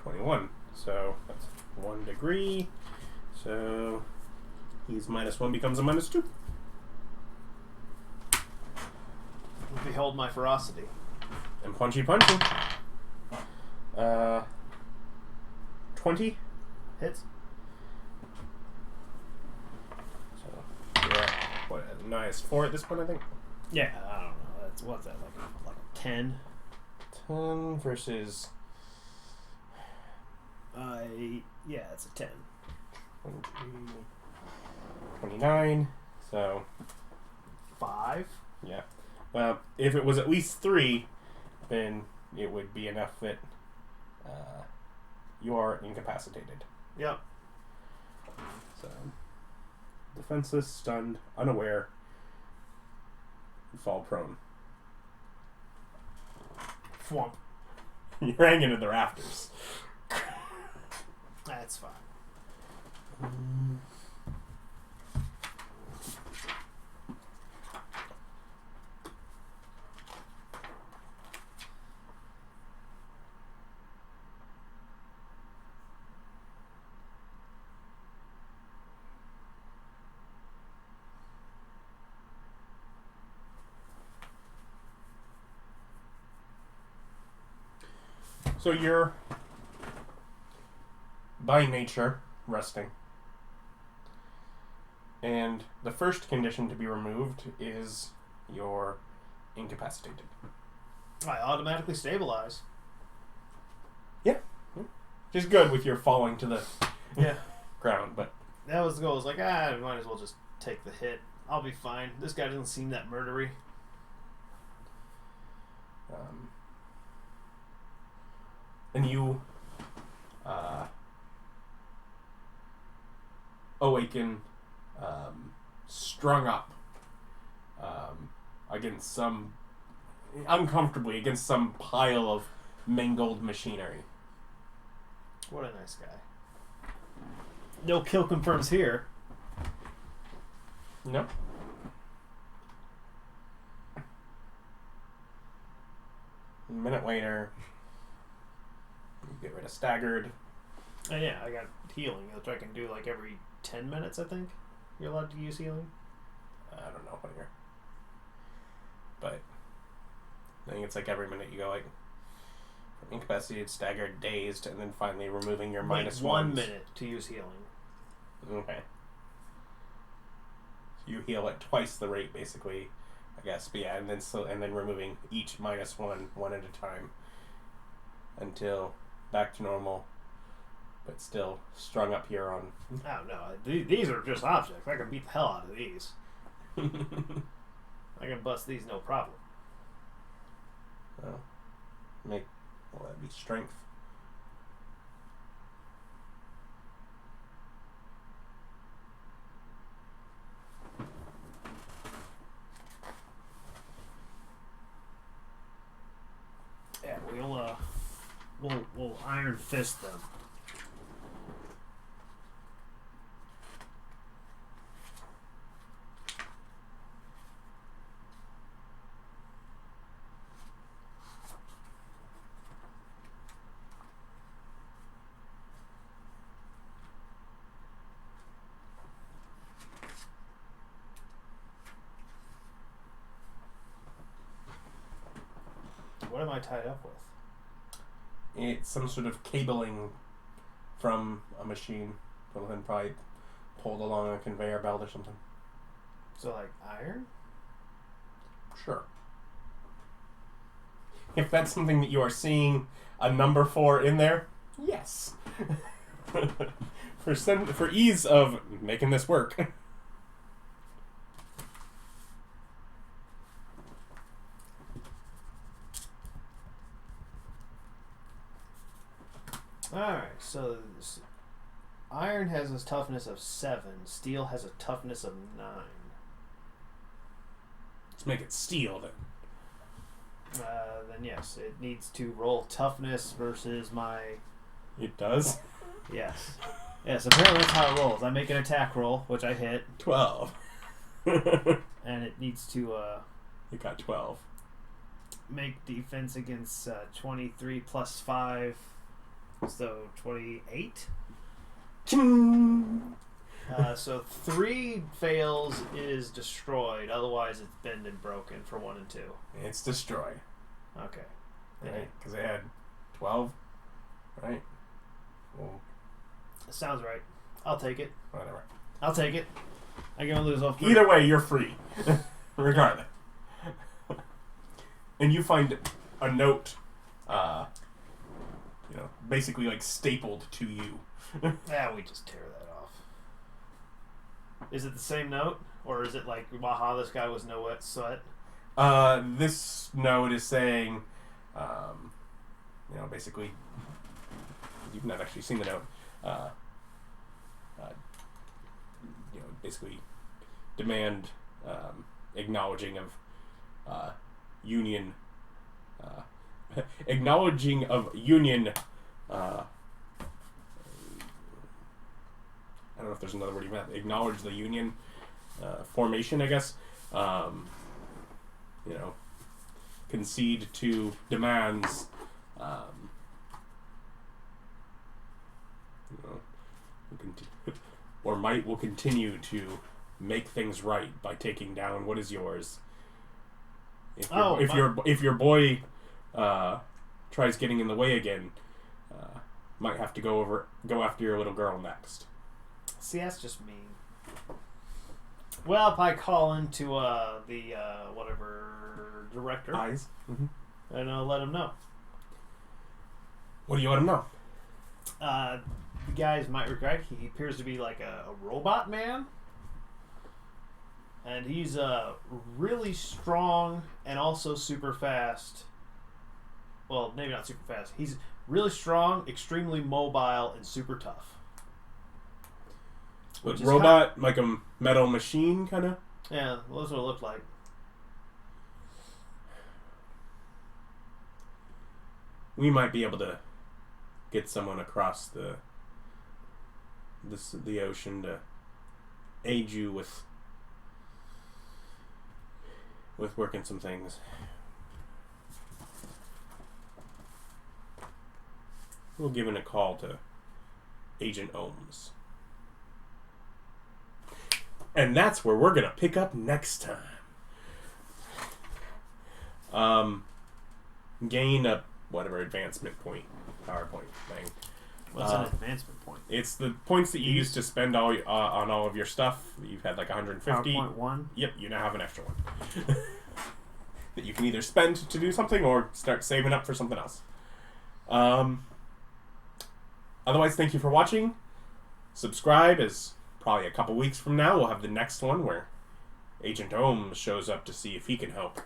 -21. So that's 1 degree. So he's -1 becomes a -2. Behold my ferocity. And punchy. 20 Hits. So yeah, what -4 at this point, I think. Yeah, I don't know. That's what's that like a 10? 10 versus Yeah, it's a 10. 29. So 5. yeah. Well, if it was at least 3, then it would be enough that you are incapacitated. Yep. So, defenseless, stunned, unaware, you fall prone. Thwomp. You're hanging in the rafters. That's fine. So you're, by nature, resting. And the first condition to be removed is you're incapacitated. I automatically stabilize. Yeah. Which is good with your falling to the Yeah. ground, but... That was the goal. I was like, I might as well just take the hit. I'll be fine. This guy doesn't seem that murdery. And you awaken strung up against some uncomfortably against some pile of mangled machinery. What a nice guy. No kill confirms here. No. A minute later, you get rid of staggered. And yeah, I got healing, which I can do like every 10 minutes, I think. You're allowed to use healing? I don't know what you're... But I think it's like every minute you go like incapacitated, staggered, dazed, and then finally removing your minus 1 ones. minute to use healing. Okay. So you heal at twice the rate, basically, I guess. But yeah, and then removing each minus one at a time until back to normal, but still strung up here on. Oh no, these are just objects. I can beat the hell out of these. I can bust these no problem. Well, that'd be strength. Yeah, we'll iron fist them. What am I tied up with? It's some sort of cabling from a machine. Something probably pulled along a conveyor belt or something. So, like, iron? Sure. If that's something that you are seeing a number for in there, yes. For ease of making this work. Alright, so iron has a toughness of 7. Steel has a toughness of 9. Let's make it steel then. Then yes, it needs to roll toughness versus my... It does? Yes. Yes, apparently that's how it rolls. I make an attack roll, which I hit. 12. And it needs to... You got 12. Make defense against 23 plus 5... So 28. So 3 fails is destroyed. Otherwise, it's bent and broken for 1 and 2. It's destroyed. Okay. Right? Because they had 12. Right? Well, Sounds right. I'll take it. whatever. I'll take it. I'm gonna lose off. Either way, you're free. Regardless. And you find a note, basically like stapled to you. We just tear that off. Is it the same note? Or is it like, waha, this guy was no sweat? This note is saying, basically, you've not actually seen the note. Basically demand acknowledging of union, acknowledging of union. I don't know if there's another word you meant. Acknowledge the union formation, I guess. Concede to demands. Or might will continue to make things right by taking down what is yours. If your boy tries getting in the way again, might have to go after your little girl next. See, that's just mean. Well, if I call into the whatever director, Eyes. Mm-hmm. and I'll let him know. What do you let him know? You guys might regret he appears to be like a robot man, and he's really strong and also super fast. Well, maybe not super fast. He's really strong, extremely mobile, and super tough. But robot, like a metal machine, kind of? Yeah, well, that's what it looked like. We might be able to get someone across the ocean to aid you with working some things. We'll give in a call to Agent Ohms. And that's where we're going to pick up next time. Gain a advancement point, PowerPoint thing. What's an advancement point? It's the points that you use to spend on all of your stuff. You've had like 150. PowerPoint 1? Yep, you now have an extra one. That you can either spend to do something or start saving up for something else. Otherwise, thank you for watching. Subscribe, as probably a couple weeks from now we'll have the next one where Agent Ohms shows up to see if he can help.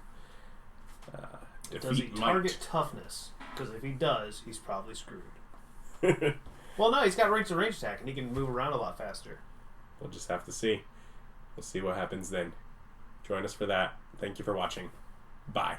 Does he target toughness? Because if he does, he's probably screwed. Well, no, he's got range attack, and he can move around a lot faster. We'll just have to see. We'll see what happens then. Join us for that. Thank you for watching. Bye.